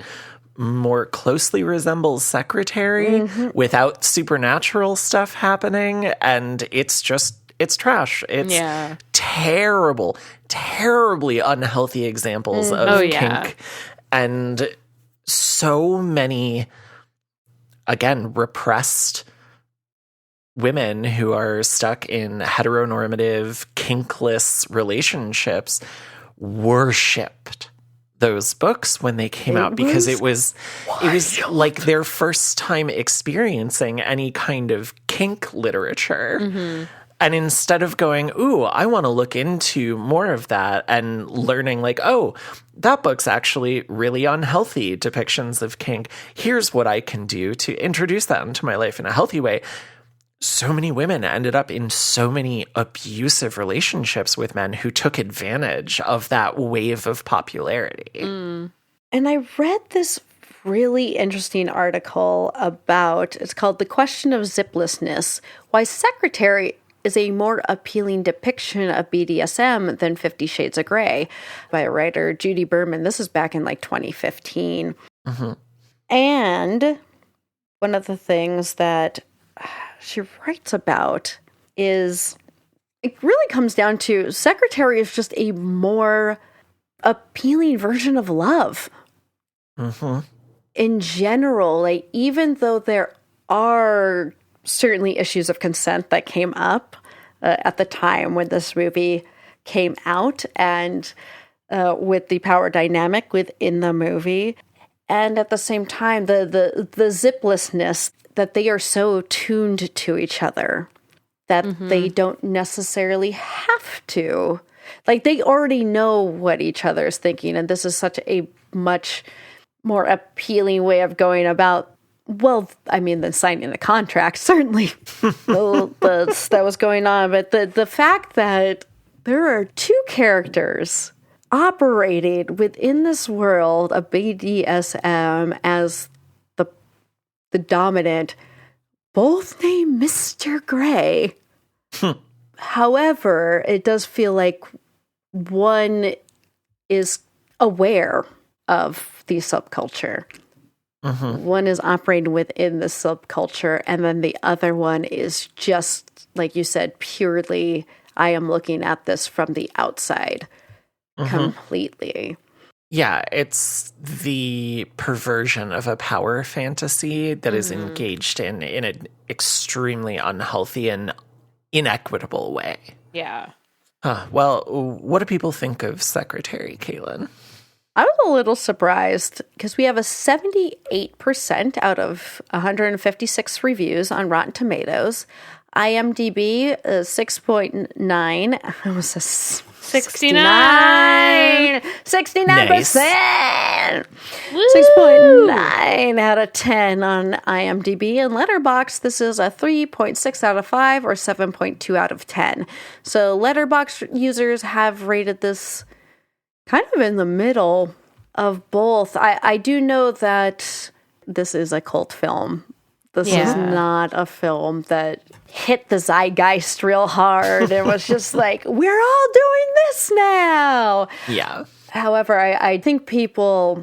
more closely resembles Secretary without supernatural stuff happening. And it's trash. It's terribly unhealthy examples of kink. And so many, again, repressed women who are stuck in heteronormative, kinkless relationships worshipped those books when they came out because it was like their first time experiencing any kind of kink literature. And instead of going, ooh, I want to look into more of that and learning like, oh, that book's actually really unhealthy depictions of kink. Here's what I can do to introduce that into my life in a healthy way. So many women ended up in so many abusive relationships with men who took advantage of that wave of popularity. And I read this really interesting article about, it's called The Question of Ziplessness, Why Secretary is a More Appealing Depiction of BDSM Than 50 Shades of Grey by a writer, Judy Berman. This is back in like 2015. And one of the things that she writes about is it really comes down to Secretary is just a more appealing version of love. In general, like even though there are certainly issues of consent that came up at the time when this movie came out and with the power dynamic within the movie, and at the same time the ziplessness that they are so tuned to each other that they don't necessarily have to. Like, they already know what each other is thinking, and this is such a much more appealing way of going about, well, I mean, than signing a contract, certainly. That was going on. But the fact that there are two characters operating within this world of BDSM as the dominant, both named Mr. Grey. However, it does feel like one is aware of the subculture. One is operating within the subculture, and then the other one is just, like you said, purely, I am looking at this from the outside completely. Yeah, it's the perversion of a power fantasy that is engaged in an extremely unhealthy and inequitable way. Yeah. Well, what do people think of Secretary, Caitlin? I was a little surprised because we have a 78% out of 156 reviews on Rotten Tomatoes. IMDb, 6.9. I almost said 69. 69%. 6.9 out of 10 on IMDb. And Letterboxd, this is a 3.6 out of 5 or 7.2 out of 10. So Letterboxd users have rated this kind of in the middle of both. I do know that this is a cult film. This is not a film that hit the zeitgeist real hard. It was just like, we're all doing this now. Yeah. However, I think people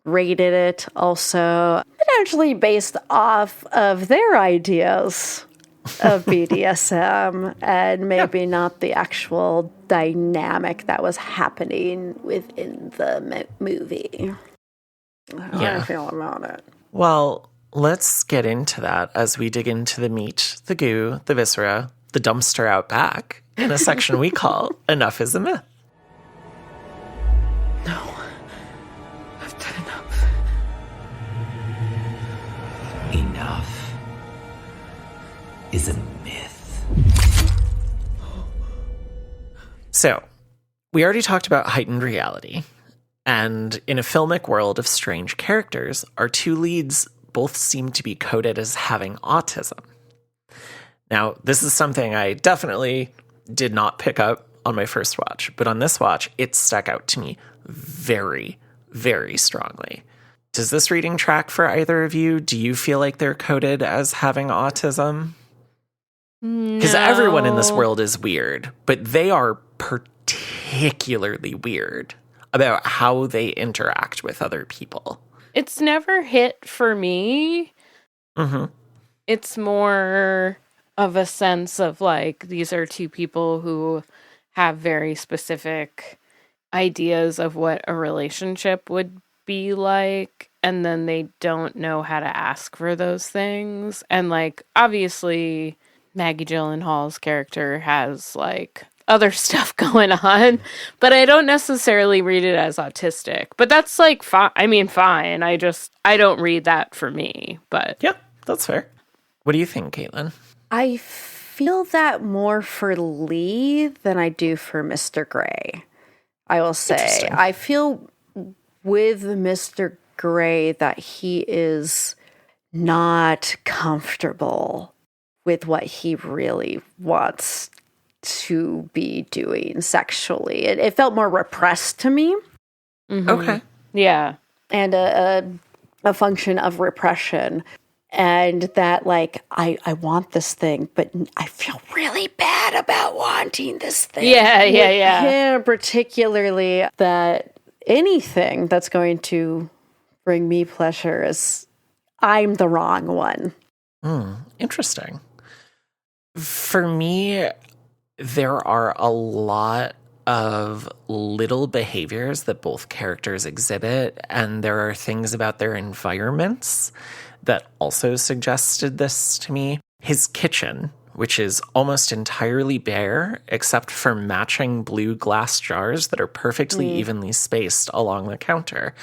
rated it also potentially based off of their ideas of BDSM and maybe not the actual dynamic that was happening within the movie. How do I feel about it? Well, let's get into that as we dig into the meat, the goo, the viscera, the dumpster out back in a section we call Enough is a Myth. No. I've done enough. Enough is a myth. So, we already talked about heightened reality. And in a filmic world of strange characters, our two leads both seem to be coded as having autism. Now, this is something I definitely did not pick up on my first watch, but on this watch, it stuck out to me very, very strongly. Does this reading track for either of you? Do you feel like they're coded as having autism? Because everyone in this world is weird, but they are particularly weird about how they interact with other people. It's never hit for me. It's more of a sense of like, these are two people who have very specific ideas of what a relationship would be like, and then they don't know how to ask for those things. And like, obviously, Maggie Gyllenhaal's character has like other stuff going on, but I don't necessarily read it as autistic. But that's like fine. I mean, fine. I don't read that for me. But yeah, that's fair. What do you think, Caitlin? I feel that more for Lee than I do for Mr. Gray. I will say I feel with Mr. Gray that he is not comfortable with what he really wants to be doing sexually. It felt more repressed to me. Okay. Yeah. And a function of repression. And that, like, I want this thing, but I feel really bad about wanting this thing. Yeah. Yeah, particularly that anything that's going to bring me pleasure is I'm the wrong one. Interesting. For me, there are a lot of little behaviors that both characters exhibit, and there are things about their environments that also suggested this to me. His kitchen, which is almost entirely bare, except for matching blue glass jars that are perfectly evenly spaced along the counter.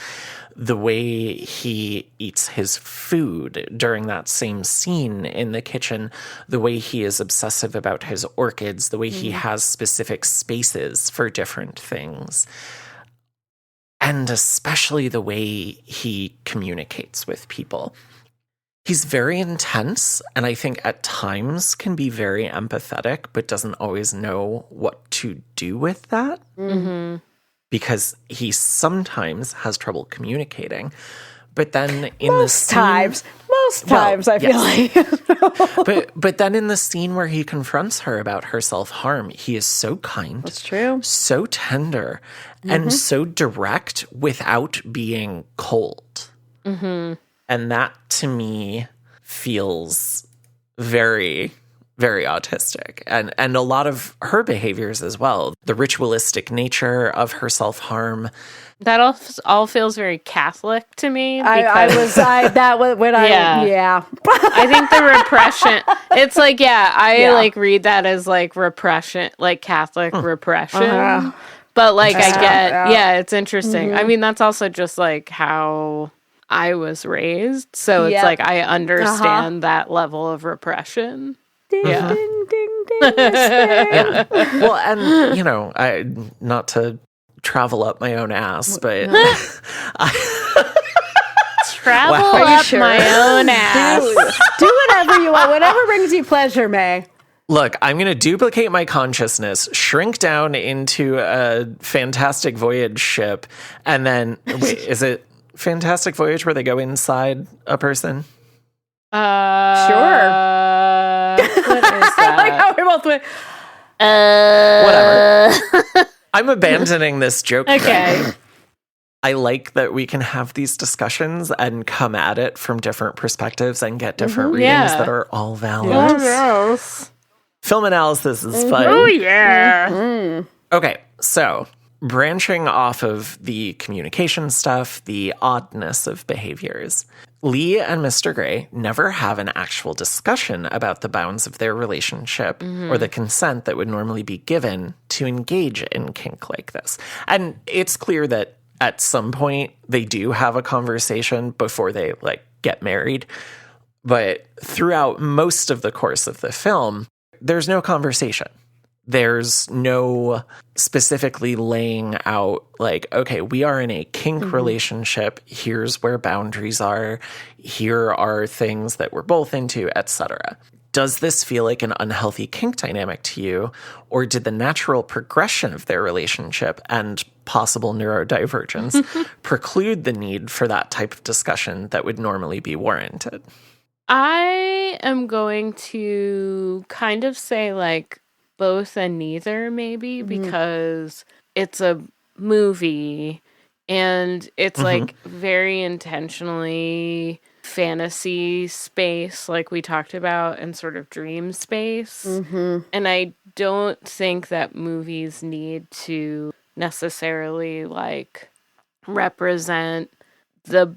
The way he eats his food during that same scene in the kitchen, the way he is obsessive about his orchids, the way he has specific spaces for different things. And especially the way he communicates with people. He's very intense, and I think at times can be very empathetic, but doesn't always know what to do with that. Because he sometimes has trouble communicating. But then in Most most times, I feel like. But then in the scene where he confronts her about her self-harm, he is so kind. That's true. So tender and so direct without being cold. And that, to me, feels very, very autistic. And a lot of her behaviors as well. The ritualistic nature of her self-harm. That all feels very Catholic to me. I think the repression, it's like, like read that as like repression, like Catholic repression. But like I get, it's interesting. I mean, that's also just like how I was raised. So it's like I understand that level of repression. Ding, ding, ding, ding. Well, and, you know, not to travel up my own ass, but travel up my own ass. Do whatever you want, whatever brings you pleasure, May. Look, I'm going to duplicate my consciousness, shrink down into a Fantastic Voyage ship, and then wait, is it Fantastic Voyage where they go inside a person? Sure. What is that? Like how we both went. Whatever. I'm abandoning this joke. Okay. I like that we can have these discussions and come at it from different perspectives and get different readings that are all valid. Yes. Film analysis is fun. Oh, yeah. Okay, so branching off of the communication stuff, the oddness of behaviors, Lee and Mr. Grey never have an actual discussion about the bounds of their relationship or the consent that would normally be given to engage in kink like this. And it's clear that at some point they do have a conversation before they like get married. But throughout most of the course of the film, there's no conversation. There's no specifically laying out like, okay, we are in a kink relationship. Here's where boundaries are. Here are things that we're both into, etc. Does this feel like an unhealthy kink dynamic to you? Or did the natural progression of their relationship and possible neurodivergence preclude the need for that type of discussion that would normally be warranted? I am going to kind of say like both and neither, maybe, because it's a movie and it's like very intentionally fantasy space, like we talked about, and sort of dream space. And I don't think that movies need to necessarily like represent the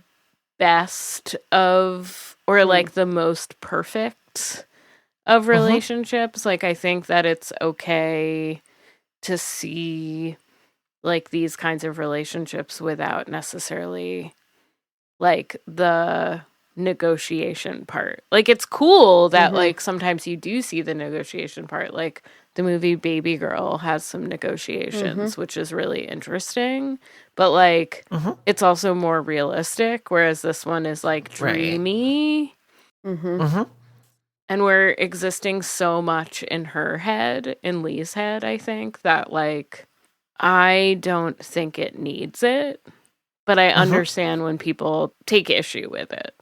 best of or like the most perfect of relationships. Like I think that it's okay to see like these kinds of relationships without necessarily like the negotiation part. Like it's cool that like sometimes you do see the negotiation part. Like the movie Baby Girl has some negotiations, which is really interesting. But like it's also more realistic, whereas this one is like dreamy. And we're existing so much in her head, in Lee's head, I think, that like I don't think it needs it. But I understand when people take issue with it.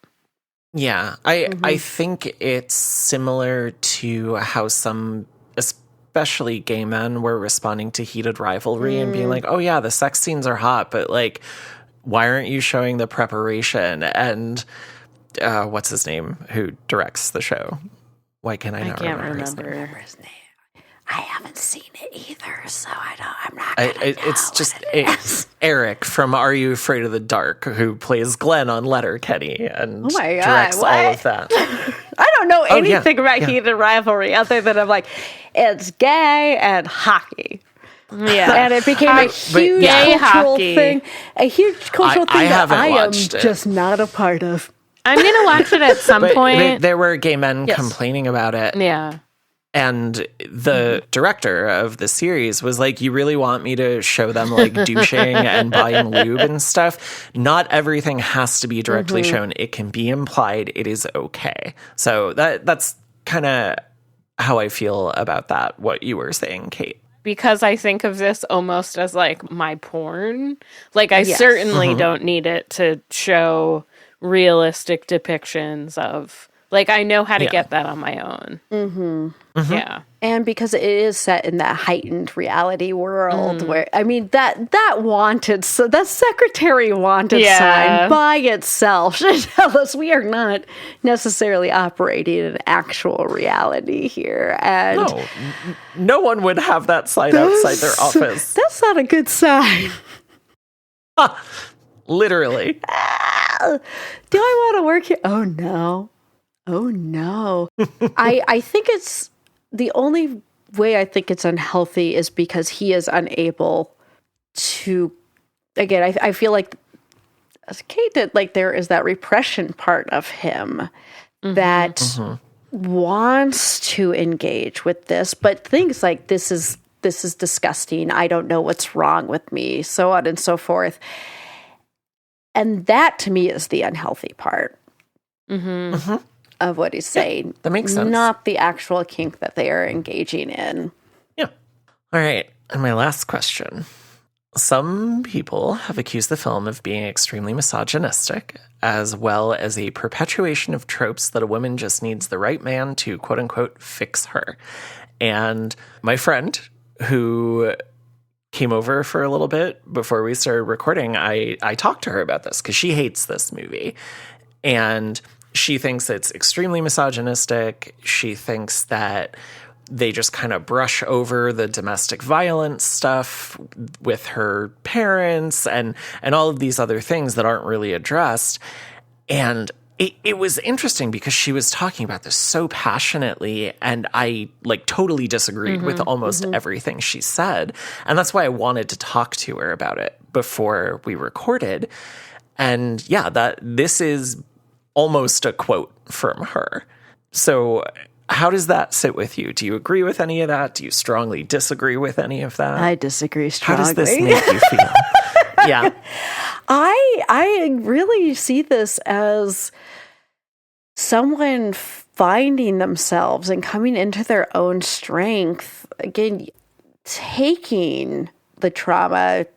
Yeah, I think it's similar to how some, especially gay men, were responding to heated rivalry and being like, oh yeah, the sex scenes are hot, but like, why aren't you showing the preparation? And what's his name who directs the show? Why can I not remember his name? I haven't seen it either, so I'm not gonna know it's just Eric from Are You Afraid of the Dark, who plays Glenn on Letterkenny and directs all of that. I don't know anything about heated rivalry other than I'm like, it's gay and hockey. Yeah. And it became a huge cultural thing. A huge cultural thing that I am just not a part of. I'm going to watch it at some point. There were gay men complaining about it. Yeah. And the director of the series was like, you really want me to show them like douching and buying lube and stuff? Not everything has to be directly shown. It can be implied. It is okay. So that's kind of how I feel about that, what you were saying, Kate. Because I think of this almost as like my porn. Like I certainly don't need it to show realistic depictions of, like, I know how to get that on my own. Yeah. And because it is set in that heightened reality world where, I mean, that wanted, so that secretary wanted sign by itself should tell us we are not necessarily operating in actual reality here. And no one would have that sign outside their office. That's not a good sign. Literally. Do I want to work here? Oh, no. Oh, no. I think it's the only way I think it's unhealthy is because he is unable to, again, I feel like, as Kate did, like there is that repression part of him that wants to engage with this, but things like this is disgusting. I don't know what's wrong with me, so on and so forth. And that to me is the unhealthy part. Of what he's saying. That makes sense. Not the actual kink that they are engaging in. Yeah. All right. And my last question. Some people have accused the film of being extremely misogynistic, as well as a perpetuation of tropes that a woman just needs the right man to, quote unquote, fix her. And my friend, who came over for a little bit before we started recording, I talked to her about this because she hates this movie. And she thinks it's extremely misogynistic. She thinks that they just kind of brush over the domestic violence stuff with her parents and all of these other things that aren't really addressed. And it was interesting because she was talking about this so passionately, and I like totally disagreed with almost everything she said. And that's why I wanted to talk to her about it before we recorded. And yeah, this is almost a quote from her. So how does that sit with you? Do you agree with any of that? Do you strongly disagree with any of that? I disagree strongly. How does this make you feel? Yeah. I really see this as someone finding themselves and coming into their own strength. Again, taking the trauma,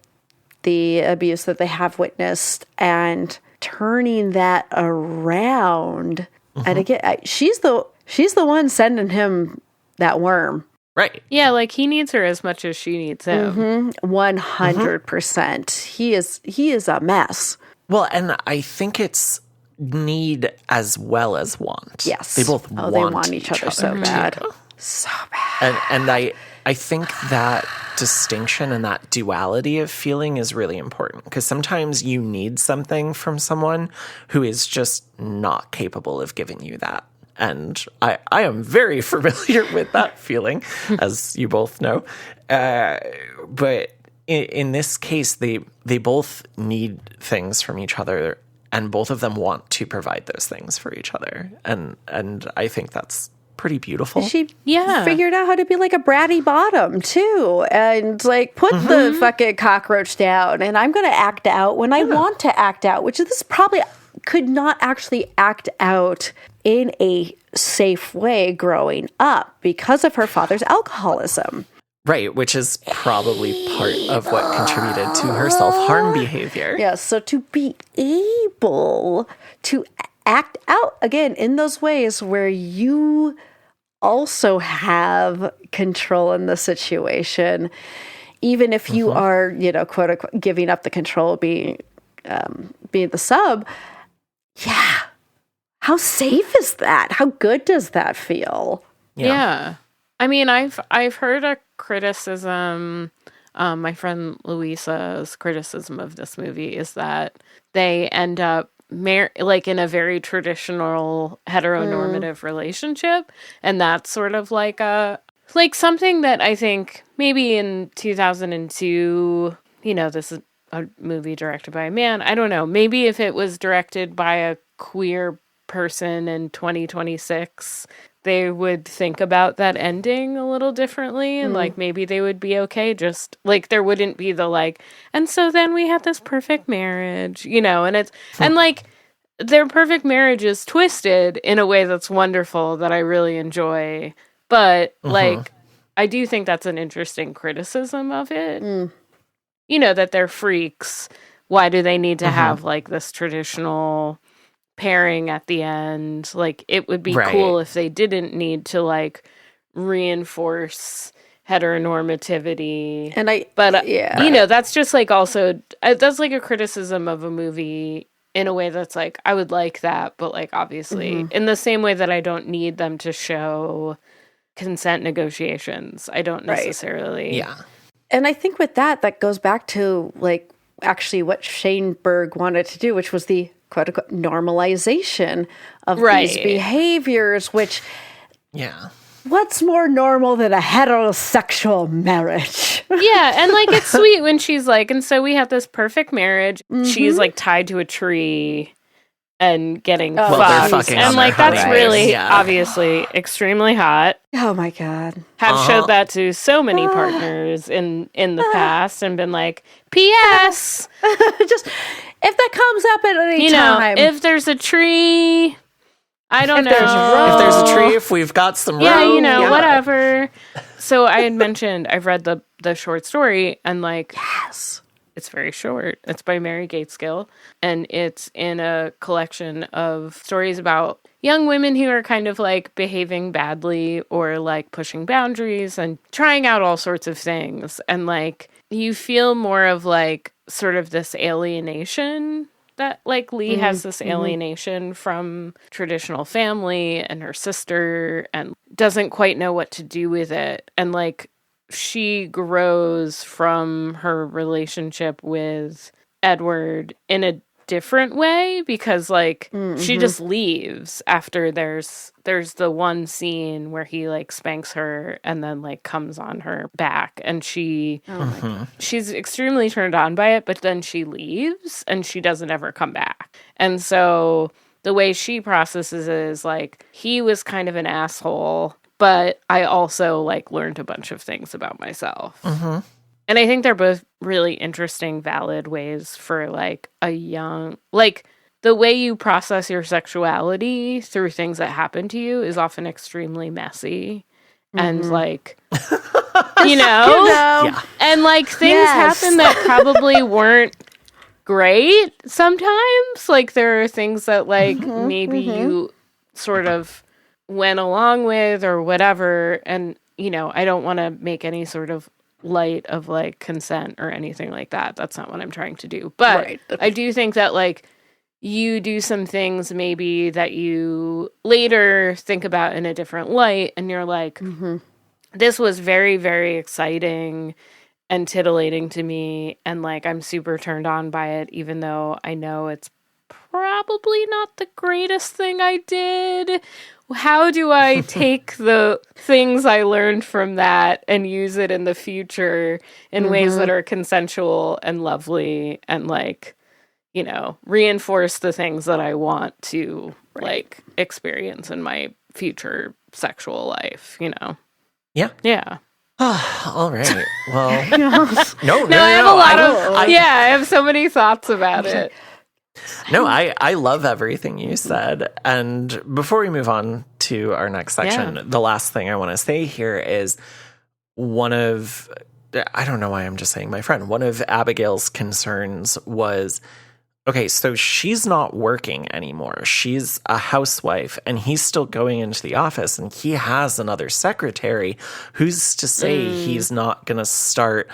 the abuse that they have witnessed, and turning that around. And again, she's the one sending him that worm. Right. Yeah, like he needs her as much as she needs him. 100%. He is a mess. Well, and I think it's need as well as want. Yes. They both they want each other so bad. So bad. And I think that distinction and that duality of feeling is really important, because sometimes you need something from someone who is just not capable of giving you that. And I am very familiar with that feeling, as you both know. But in this case, they both need things from each other, and both of them want to provide those things for each other. And I think that's pretty beautiful. She figured out how to be like a bratty bottom too, and like put the fucking cockroach down, and I'm going to act out when I want to act out, which this probably could not actually act out in a safe way growing up because of her father's alcoholism. Right, which is probably part of what contributed to her self-harm behavior. Yes, so to be able to act out, again, in those ways where you also have control in the situation, even if you are, quote unquote, giving up the control, being the sub. Yeah. How safe is that? How good does that feel? Yeah. I mean, I've heard a criticism, my friend Luisa's criticism of this movie is that they end up like in a very traditional heteronormative relationship, and that's sort of like something that I think maybe in 2002, this is a movie directed by a man. I don't know. Maybe if it was directed by a queer person in 2026, they would think about that ending a little differently, and like maybe they would be okay, just like there wouldn't be the like, and so then we had this perfect marriage, and it's and like their perfect marriage is twisted in a way that's wonderful that I really enjoy, but like I do think that's an interesting criticism of it. That they're freaks. Why do they need to have like this traditional pairing at the end. Like, it would be cool if they didn't need to, like, reinforce heteronormativity. But you know, that's just, like, also, that's, like, a criticism of a movie in a way that's, like, I would like that, but, like, obviously, in the same way that I don't need them to show consent negotiations. I don't necessarily. Yeah. And I think with that goes back to, like, actually what Shane Berg wanted to do, which was the quote-unquote normalization of these behaviors, which... Yeah. What's more normal than a heterosexual marriage? Yeah, and, like, it's sweet when she's like, and so we have this perfect marriage. She's, like, tied to a tree and getting fucked. And, like, that's really, obviously, extremely hot. Oh, my God. Have showed that to so many partners in the past and been like, P.S. Just, if that comes up at any time. If there's a tree... I don't know. If there's a tree, if we've got some room. Yeah, whatever. So I had mentioned, I've read the short story, and, like, it's very short. It's by Mary Gateskill, and it's in a collection of stories about young women who are kind of, like, behaving badly or, like, pushing boundaries and trying out all sorts of things. And, like, you feel more of, like, sort of this alienation that, like, Lee has this alienation from traditional family and her sister and doesn't quite know what to do with it. And, like, she grows from her relationship with Edward in a different way because, like, she just leaves after there's the one scene where he, like, spanks her and then, like, comes on her back, and she's extremely turned on by it, but then she leaves and she doesn't ever come back. And so the way she processes it is, like, he was kind of an asshole, but I also, like, learned a bunch of things about myself. And I think they're both really interesting, valid ways for, like, a young... Like, the way you process your sexuality through things that happen to you is often extremely messy. And, like, you know? Yeah. And, like, things happen that probably weren't great sometimes. Like, there are things that, like, maybe you sort of went along with or whatever. And, you know, I don't want to make any sort of light of, like, consent or anything like that. That's not what I'm trying to do. But I do think that, like, you do some things maybe that you later think about in a different light, and you're like, this was very, very exciting and titillating to me, and, like, I'm super turned on by it, even though I know it's probably not the greatest thing I did. How do I take the things I learned from that and use it in the future in ways that are consensual and lovely and, like, you know, reinforce the things that I want to, like, experience in my future sexual life, you know? Yeah. Yeah. All right. Well, no, I have a lot of... I have so many thoughts about it. No, I love everything you said. And before we move on to our next section, the last thing I want to say here is I don't know why I'm just saying my friend, one of Abigail's concerns was, okay, so she's not working anymore. She's a housewife, and he's still going into the office, and he has another secretary. Who's to say he's not going to start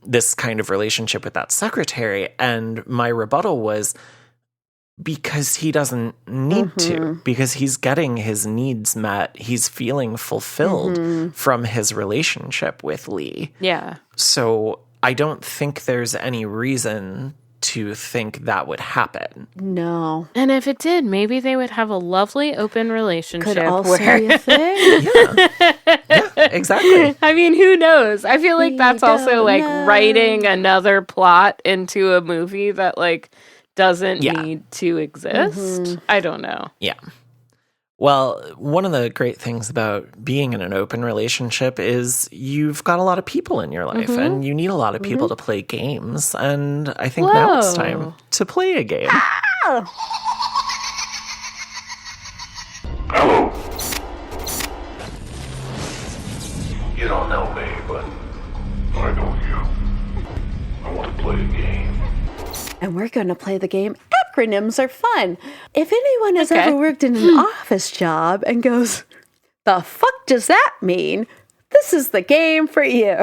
this kind of relationship with that secretary? And my rebuttal was, because he doesn't need to, because he's getting his needs met. He's feeling fulfilled from his relationship with Lee. Yeah. So I don't think there's any reason to think that would happen. No. And if it did, maybe they would have a lovely open relationship. Could also be a thing. Yeah, exactly. I mean, who knows? I feel like that's also, like, writing another plot into a movie that, like, doesn't need to exist. I don't know. Yeah. Well, one of the great things about being in an open relationship is you've got a lot of people in your life, and you need a lot of people to play games. And I think now it's time to play a game. Hello. You don't know me, but I know you. I want to play a game. And we're going to play the game acronyms are fun. If anyone has ever worked in an office job and goes, the fuck does that mean? This is the game for you.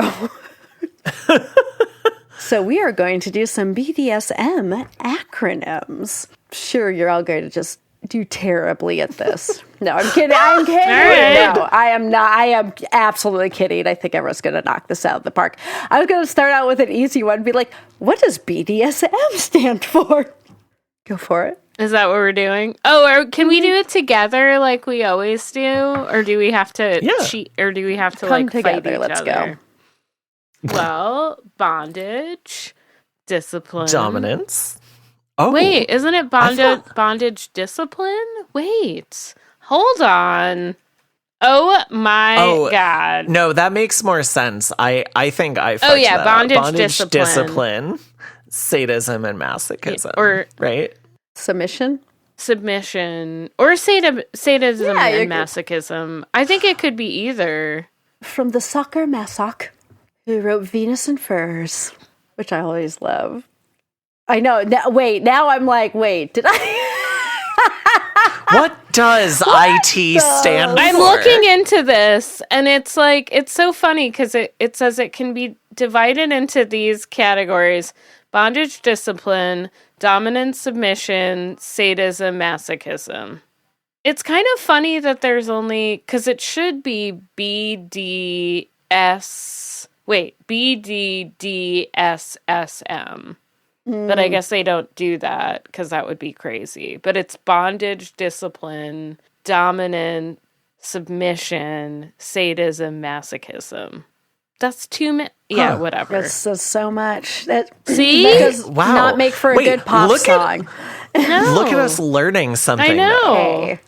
So we are going to do some BDSM acronyms. Sure, you're all going to just do terribly at this. No, I'm kidding. I'm kidding. Right. No, I am not. I am absolutely kidding. I think everyone's going to knock this out of the park. I was going to start out with an easy one and be like, what does BDSM stand for? Go for it. Is that what we're doing? Oh, can we do it together like we always do? Or do we have to cheat? Or do we have to come like together? Fight each Let's other? Go. Well, bondage, discipline, dominance. Oh, wait, isn't it bondage, discipline? Wait, hold on. Oh my God! No, that makes more sense. I think I. Oh yeah, that bondage, discipline, sadism, and masochism. Or right? Submission, or sadism and masochism. I think it could be either. From the Soccer Masoch, who wrote Venus and Furs, which I always love. I know. Now I'm like, did I? What does IT stand for? I'm looking into this, and it's like, it's so funny because it says it can be divided into these categories: bondage, discipline, dominance, submission, sadism, masochism. It's kind of funny that there's only, because it should be BDDSSM. But I guess they don't do that because that would be crazy. But it's bondage, discipline, dominant, submission, sadism, masochism. That's whatever. That's so much. See? That does not make for a good pop song. No. Look at us learning something. I know. Hey,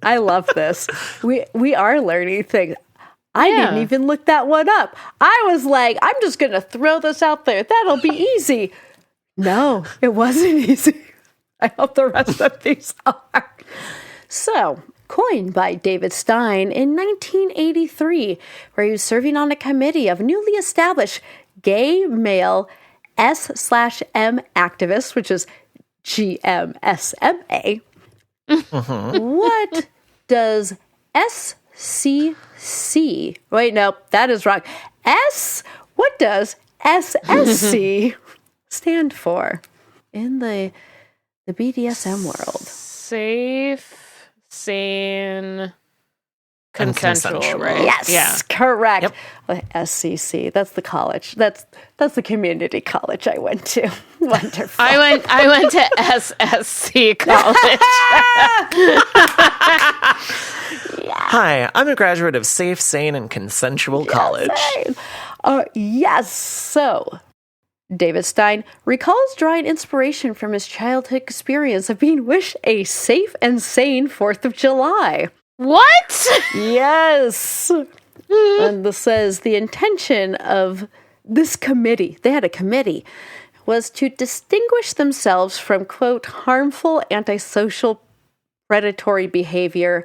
I love this. We are learning things. I didn't even look that one up. I was like, I'm just going to throw this out there. That'll be easy. No, it wasn't easy. I hope the rest of these are. So, coined by David Stein in 1983, where he was serving on a committee of newly established gay male S/M activists, which is GMSMA. What does SCC? Wait, no, that is wrong. What does SSC stand for in the BDSM world? Safe, sane, consensual, right? Yes, yeah. Correct. Yep. SCC, that's the college. That's the community college I went to. Wonderful. I went to SSC college. Hi, I'm a graduate of Safe, Sane, and Consensual College. Yes. So, David Stein recalls drawing inspiration from his childhood experience of being wished a safe and sane 4th of July. What? Yes. And this says the intention of this committee, they had a committee, was to distinguish themselves from, quote, harmful antisocial predatory behavior.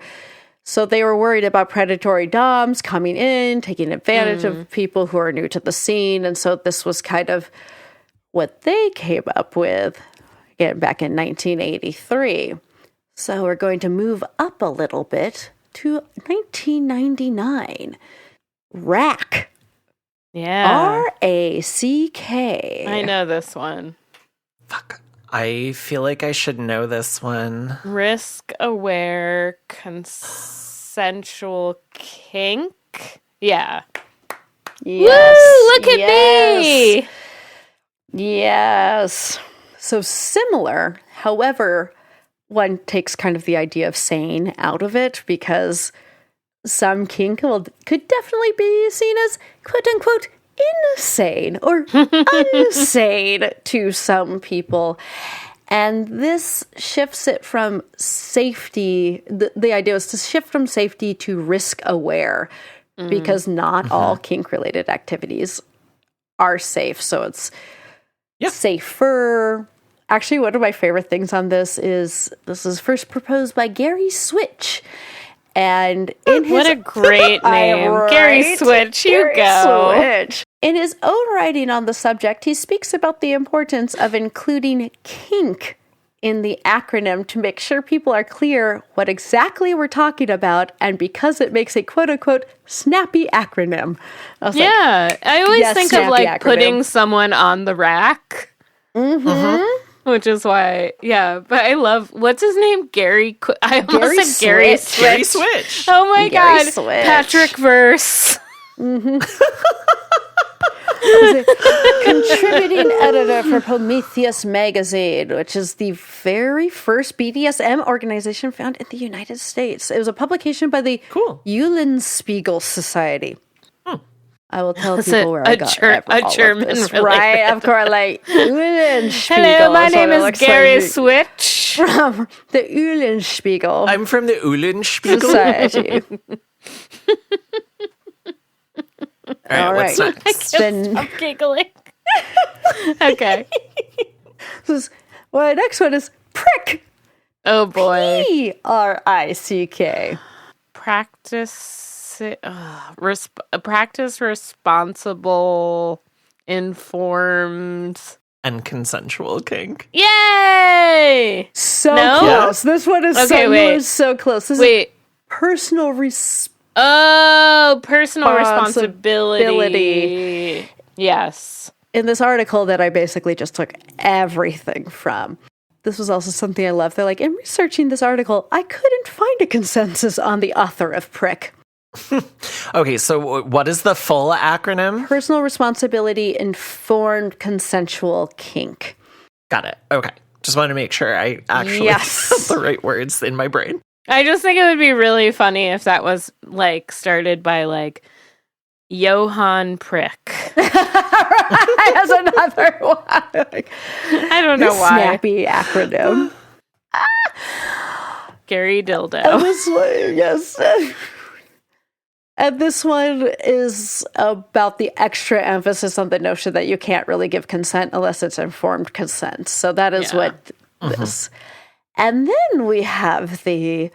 So they were worried about predatory doms coming in, taking advantage of people who are new to the scene. And so this was kind of what they came up with, again, back in 1983. So we're going to move up a little bit to 1999. RACK. Yeah. RACK. I know this one. Fuck. I feel like I should know this one. Risk-aware, consensual kink. Yeah. Yes. Woo! Look at me! Yes. So similar, however, one takes kind of the idea of sane out of it because some kink could definitely be seen as quote-unquote insane or unsane to some people. And this shifts it from safety. The idea was to shift from safety to risk-aware because not all kink-related activities are safe. So it's safer. Actually, one of my favorite things on this is first proposed by Gary Switch. And in what a great name. Right? Gary Switch, you go. Switch. In his own writing on the subject, he speaks about the importance of including kink in the acronym to make sure people are clear what exactly we're talking about, and because it makes a quote-unquote snappy acronym. I was I always yes, think of like snappy acronym. putting someone on the rack. Which is why, but I love, what's his name? I almost said Gary Switch. Gary Switch. Oh my Gary God. Switch. Patrick Verse. Contributing editor for Prometheus magazine, which is the very first BDSM organization found in the United States. It was a publication by the Eulenspiegel Society. I will tell people where I got a German this, right? Of course, like Eulenspiegel. Hello, my name is Gary Switch from the Eulenspiegel. I'm from the Eulenspiegel Society. All right, what's next? Stop giggling. Okay. Next one is prick. Oh boy. P-R-I-C-K. Practice responsible, informed, and consensual kink. Yay! So close. This one is so close. This is personal personal responsibility. Yes. In this article that I basically just took everything from. This was also something I love. They're like, in researching this article, I couldn't find a consensus on the author of prick. Okay, so what is the full acronym? Personal responsibility, informed, consensual kink. Got it. Okay. Just wanted to make sure I actually have the right words in my brain. I just think it would be really funny if that was like started by like Johann Prick. As another one. I don't know why. Snappy acronym. Gary Dildo. And this one, yes. And this one is about the extra emphasis on the notion that you can't really give consent unless it's informed consent. So that is what this. And then we have there's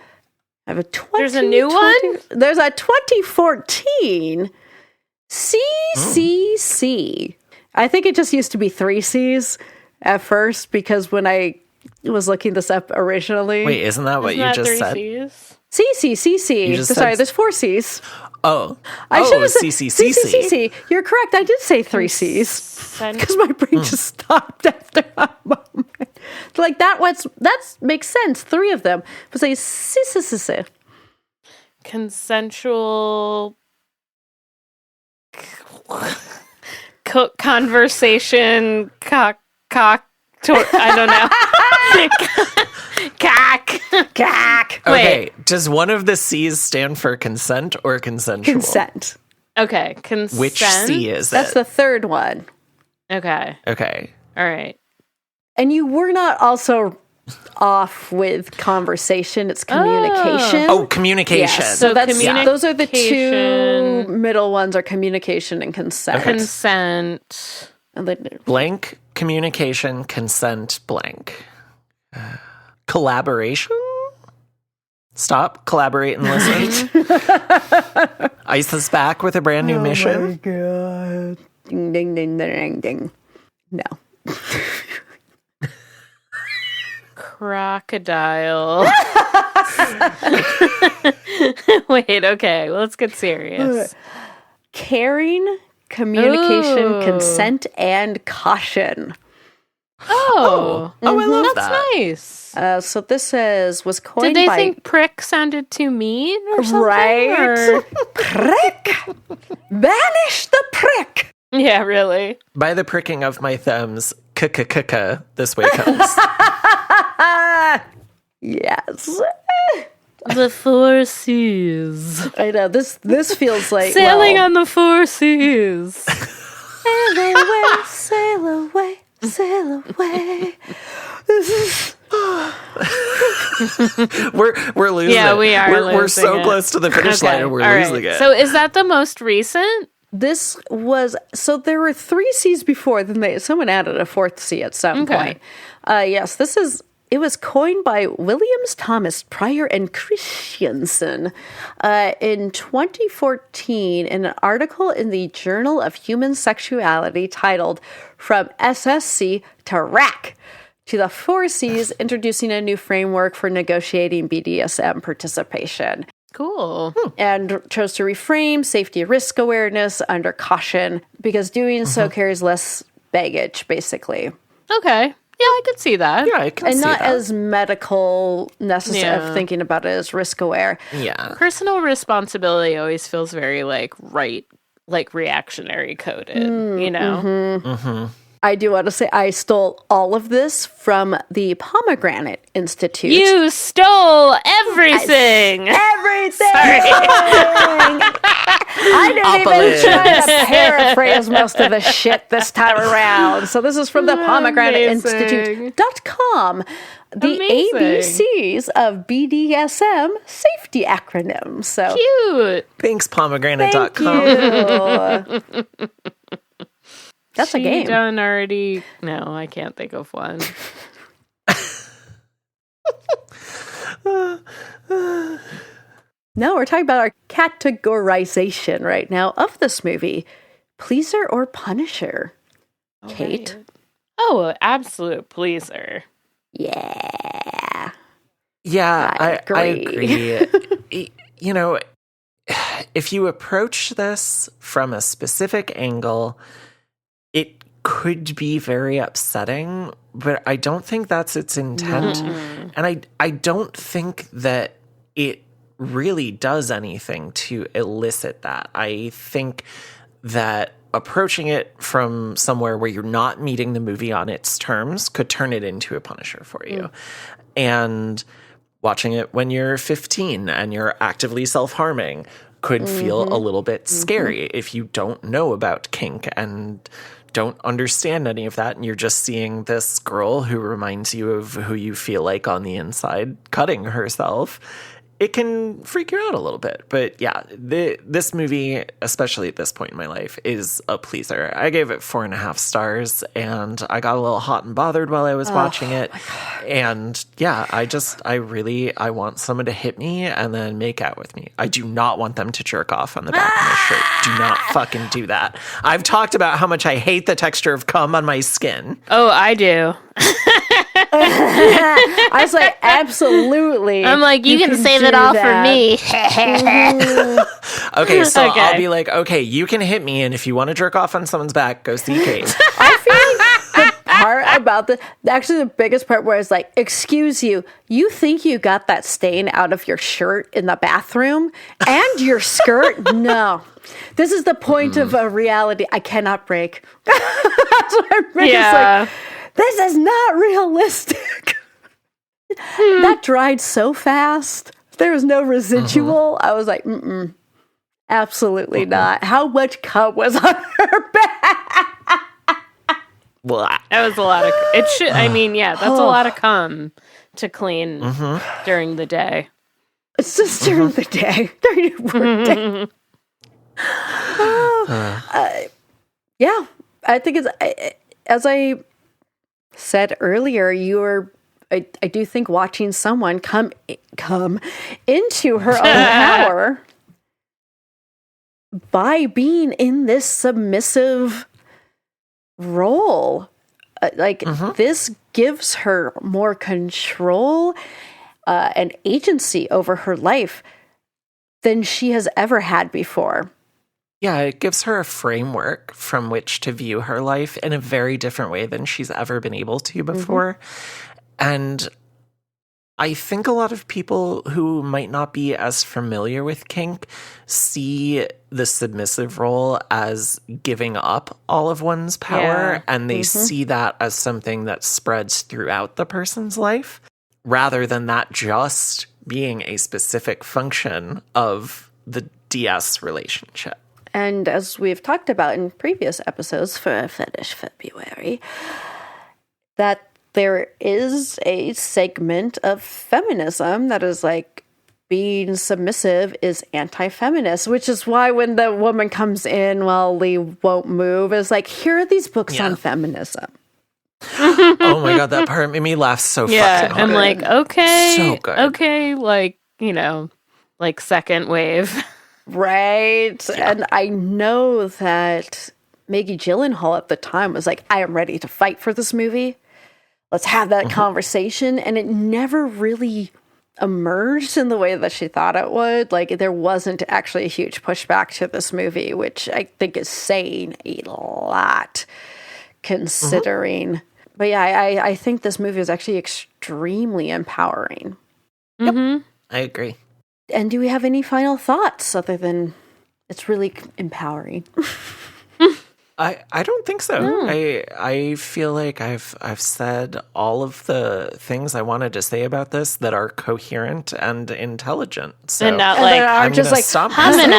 a new one? There's a 2014 CCC. I think it just used to be 3 C's at first, because when I was looking this up originally. Wait, isn't that what you just said? CCCC. Sorry, there's 4 C's. Oh. I should have said CCCC. You're correct. I did say 3 C's. Because my brain just stopped after a moment. Like that makes sense. 3 of them. But say CCCC. Consensual conversation I don't know. Cack. Okay, Wait. does one of the C's stand for consent or consensual? Consent. Okay, consent. Which C is That's the third one. Okay. All right. And you were not also off with conversation. It's communication. Oh, communication. Yes. So those are the 2 middle ones are communication and consent. Okay. Consent. And then, blank, communication, consent, blank. Collaboration? Stop, collaborate, and listen. Ice is back with a brand new mission. Oh my God. Ding, ding, ding, ding, ding. No. Crocodile. Wait, okay, let's get serious. Caring, communication, consent, and caution. Oh, I love that. That's nice. So this was coined by... Did they by... think prick sounded too mean or something? Right? Or... Prick! Banish the prick! Yeah, really. By the pricking of my thumbs, this way comes. Yes. The 4 C's. I know, this feels like... Sailing on the 4 C's. Sail away, sail away. Sail away. This is we're losing. Yeah, we are. We're so close to the finish line, and we're losing it. So, is that the most recent? This was there were 3 C's before. Then someone added a 4th C at some point. Yes, it was coined by Williams, Thomas, Pryor, and Christiansen in 2014 in an article in the Journal of Human Sexuality titled "From SSC to Rack: to the 4 C's, introducing a new framework for negotiating BDSM participation. Cool. And chose to reframe safety risk awareness under caution because doing so carries less baggage, basically. Okay. Yeah, I could see that. Yeah, I can And see not that. as medical necessary Yeah. thinking about it as risk aware. Yeah. Personal responsibility always feels very reactionary coded, you know? I do want to say I stole all of this from the Pomegranate Institute. You stole everything. Everything! I didn't even try to paraphrase most of the shit this time around. So this is from the PomegranateInstitute.com. The Amazing. ABCs of BDSM safety acronyms. So Cute. Thanks, thank pomegranate.com. you. That's a game. Done already. No, I can't think of one. No, we're talking about our categorization right now of this movie. Pleaser or Punisher? Kate? Right. Oh, absolute pleaser. Yeah. Yeah, I I agree. You know, if you approach this from a specific angle, it could be very upsetting, but I don't think that's its intent. And I don't think that it really does anything to elicit that. I think that approaching it from somewhere where you're not meeting the movie on its terms could turn it into a Punisher for you. And watching it when you're 15 and you're actively self-harming could feel a little bit scary if you don't know about kink and don't understand any of that, and you're just seeing this girl who reminds you of who you feel like on the inside cutting herself. It can freak you out a little bit. But yeah, this movie, especially at this point in my life, is a pleaser. I gave it 4.5 stars, and I got a little hot and bothered while I was watching it. And yeah, I want someone to hit me and then make out with me. I do not want them to jerk off on the back of my shirt. Do not fucking do that. I've talked about how much I hate the texture of cum on my skin. Oh, I do. I was like, absolutely. I'm like, you can save it all for me. Okay, so Okay. I'll be like, okay, you can hit me, and if you want to jerk off on someone's back, go see Kate. I feel like the part about actually the biggest part where it's like, excuse you, you think you got that stain out of your shirt in the bathroom and your skirt? No. This is the point of a reality I cannot break. That's what I'm thinking. Yeah. It's like, this is not realistic. That dried so fast. There was no residual. I was like, absolutely not. How much cum was on her back? Blah. That was a lot of. It should. I mean, yeah, that's a lot of cum to clean during the day. It's just during the day. During your work day. Yeah. I think it's, as I said earlier, I do think watching someone come into her own power by being in this submissive role, this gives her more control and agency over her life than she has ever had before. Yeah, it gives her a framework from which to view her life in a very different way than she's ever been able to before. And I think a lot of people who might not be as familiar with kink see the submissive role as giving up all of one's power, and they see that as something that spreads throughout the person's life, rather than that just being a specific function of the DS relationship. And as we've talked about in previous episodes for Fetish February, that there is a segment of feminism that is like being submissive is anti-feminist, which is why when the woman comes in while Lee won't move, it's like, here are these books on feminism. Oh my God, that part made me laugh so fucking hard. I'm like, okay, So good. okay, like, you know, like second wave. Right. Yeah. And I know that Maggie Gyllenhaal at the time was like, I am ready to fight for this movie. let's have that conversation. And it never really emerged in the way that she thought it would. Like, there wasn't actually a huge pushback to this movie, which I think is saying a lot considering. But yeah, I think this movie is actually extremely empowering. Yep, I agree. And do we have any final thoughts other than it's really empowering? I don't think so. I feel like I've said all of the things I wanted to say about this that are coherent and intelligent. So and not like I'm just like humming.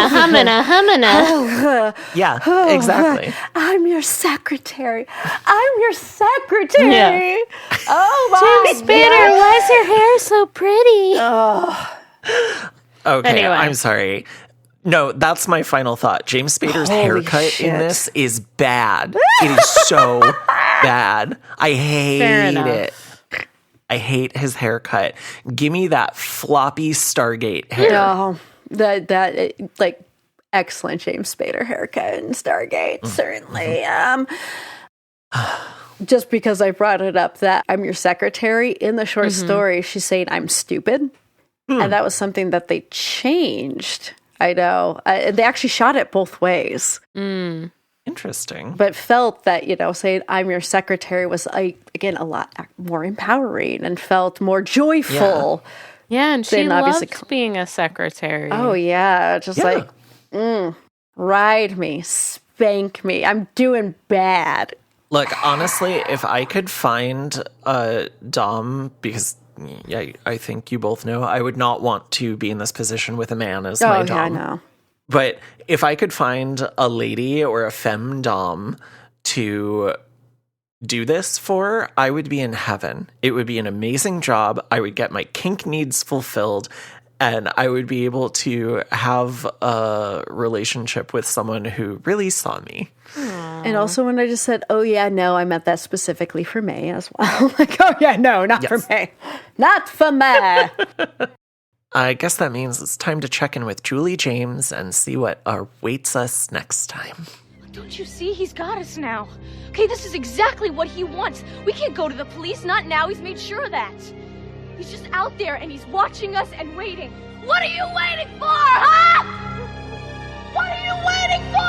Yeah, exactly. I'm your secretary. I'm your secretary. Yeah. Oh my James Spader, why is your hair so pretty? Okay, Anyway. I'm sorry. No, that's my final thought. James Spader's Holy haircut shit. in this is bad. It is so bad. I hate it. I hate his haircut. Give me that floppy Stargate hair. Oh, that like excellent James Spader haircut in Stargate, certainly. Just because I brought it up that I'm your secretary, in the short story, she's saying I'm stupid. And that was something that they changed. I know. They actually shot it both ways. Interesting. But felt that, saying I'm your secretary was, again, a lot more empowering and felt more joyful. Yeah, and she Then loves obviously- being a secretary. Oh, yeah. Just like, ride me, spank me. I'm doing bad. Look, honestly, if I could find a Dom, because I think you both know, I would not want to be in this position with a man as my Dom. Yeah, I know. But if I could find a lady or a femme Dom to do this for, I would be in heaven. It would be an amazing job. I would get my kink needs fulfilled, and I would be able to have a relationship with someone who really saw me. And also when I just said, oh, yeah, no, I meant that specifically for May as well. Like, oh, yeah, no, not for May. Not for May. I guess that means it's time to check in with Julie James and see what awaits us next time. Don't you see? He's got us now. Okay, this is exactly what he wants. We can't go to the police, not now. He's made sure of that. He's just out there and he's watching us and waiting. What are you waiting for, huh? What are you waiting for?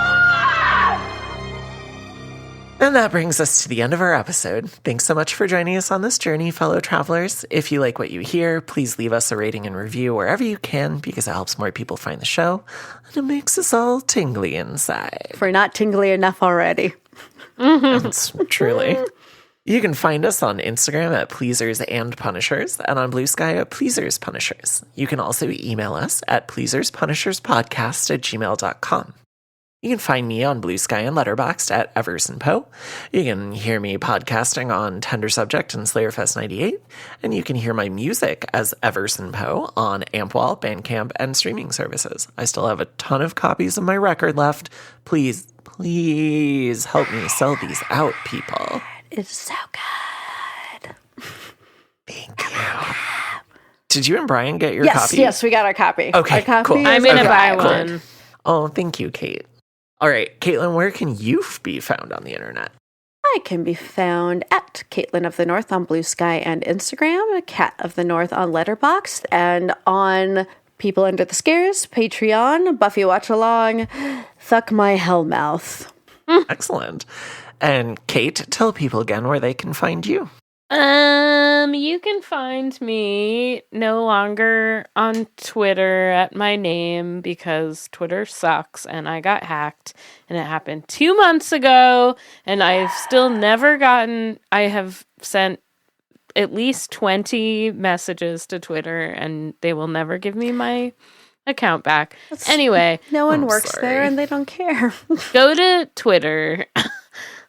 And that brings us to the end of our episode. Thanks so much for joining us on this journey, fellow travelers. If you like what you hear, please leave us a rating and review wherever you can, because it helps more people find the show, and it makes us all tingly inside. If we're not tingly enough already. That's truly. You can find us on Instagram at Pleasers and Punishers, and on Blue Sky at Pleasers Punishers. You can also email us at pleaserspunisherspodcast@gmail.com. You can find me on Blue Sky and Letterboxd at Everson Poe. You can hear me podcasting on Tender Subject and Slayerfest 98. And you can hear my music as Everson Poe on Ampwall, Bandcamp, and streaming services. I still have a ton of copies of my record left. Please help me sell these out, people. It's so good. Thank you. Did you and Brian get your copy? Yes, we got our copy. Okay, our copy cool. I'm going to buy one. Cool. Oh, thank you, Kate. All right, Caitlin, where can you be found on the internet? I can be found at Caitlin of the North on Blue Sky and Instagram, Cat of the North on Letterboxd, and on People Under the Scares, Patreon, Buffy Watch Along, Fuck My Hellmouth. Excellent. And Kate, tell people again where they can find you. You can find me no longer on Twitter at my name because Twitter sucks and I got hacked and it happened 2 months ago and I've still never I have sent at least 20 messages to Twitter and they will never give me my account back. Anyway. No one works there and they don't care. Go to Twitter.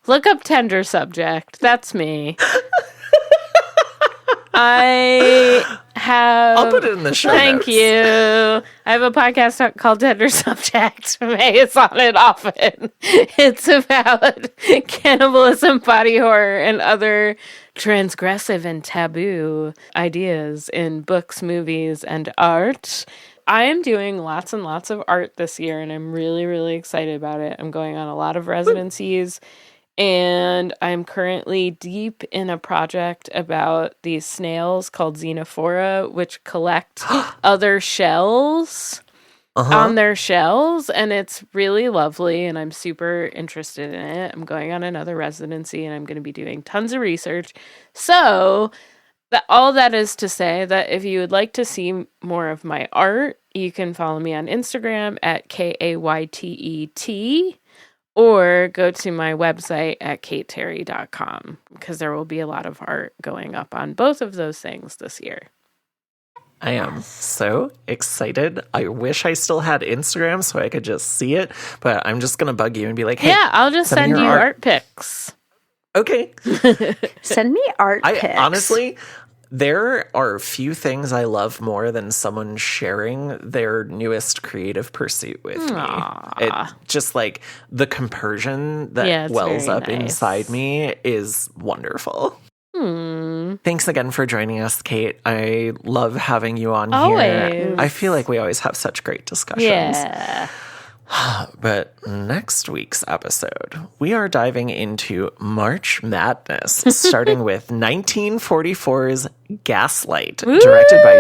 Look up Tender Subject. That's me. I'll put it in the show Thank notes. you. I have a podcast called Tender Subject. May is on it often. It's about cannibalism, body horror, and other transgressive and taboo ideas in books, movies, and art. I am doing lots and lots of art this year, and I'm really, really excited about it. I'm going on a lot of residencies And I'm currently deep in a project about these snails called xenophora, which collect other shells on their shells. And it's really lovely. And I'm super interested in it. I'm going on another residency and I'm going to be doing tons of research. So all that is to say that if you would like to see more of my art, you can follow me on Instagram at KAYTET. Or go to my website at kayteterry.com because there will be a lot of art going up on both of those things this year. I am so excited. I wish I still had Instagram so I could just see it, but I'm just going to bug you and be like, hey. Yeah, I'll just send you art pics. Okay. Send me art pics. Honestly, there are few things I love more than someone sharing their newest creative pursuit with me. It just like the compersion that wells up inside me is wonderful. Thanks again for joining us, Kate. I love having you on here. I feel like we always have such great discussions. Yeah. But next week's episode, we are diving into March Madness, starting with 1944's Gaslight, directed by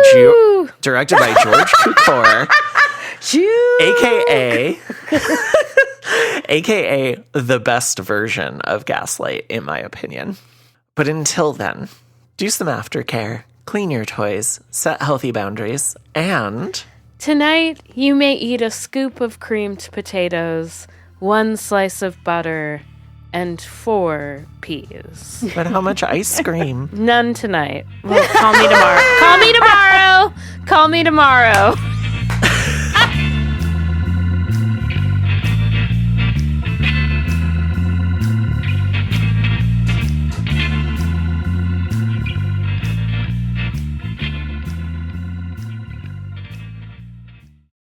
George Cukor, aka the best version of Gaslight, in my opinion. But until then, do some aftercare, clean your toys, set healthy boundaries, and... Tonight, you may eat a scoop of creamed potatoes, 1 slice of butter, and 4 peas. But how much ice cream? None tonight. Well, call me tomorrow. Call me tomorrow. Call me tomorrow.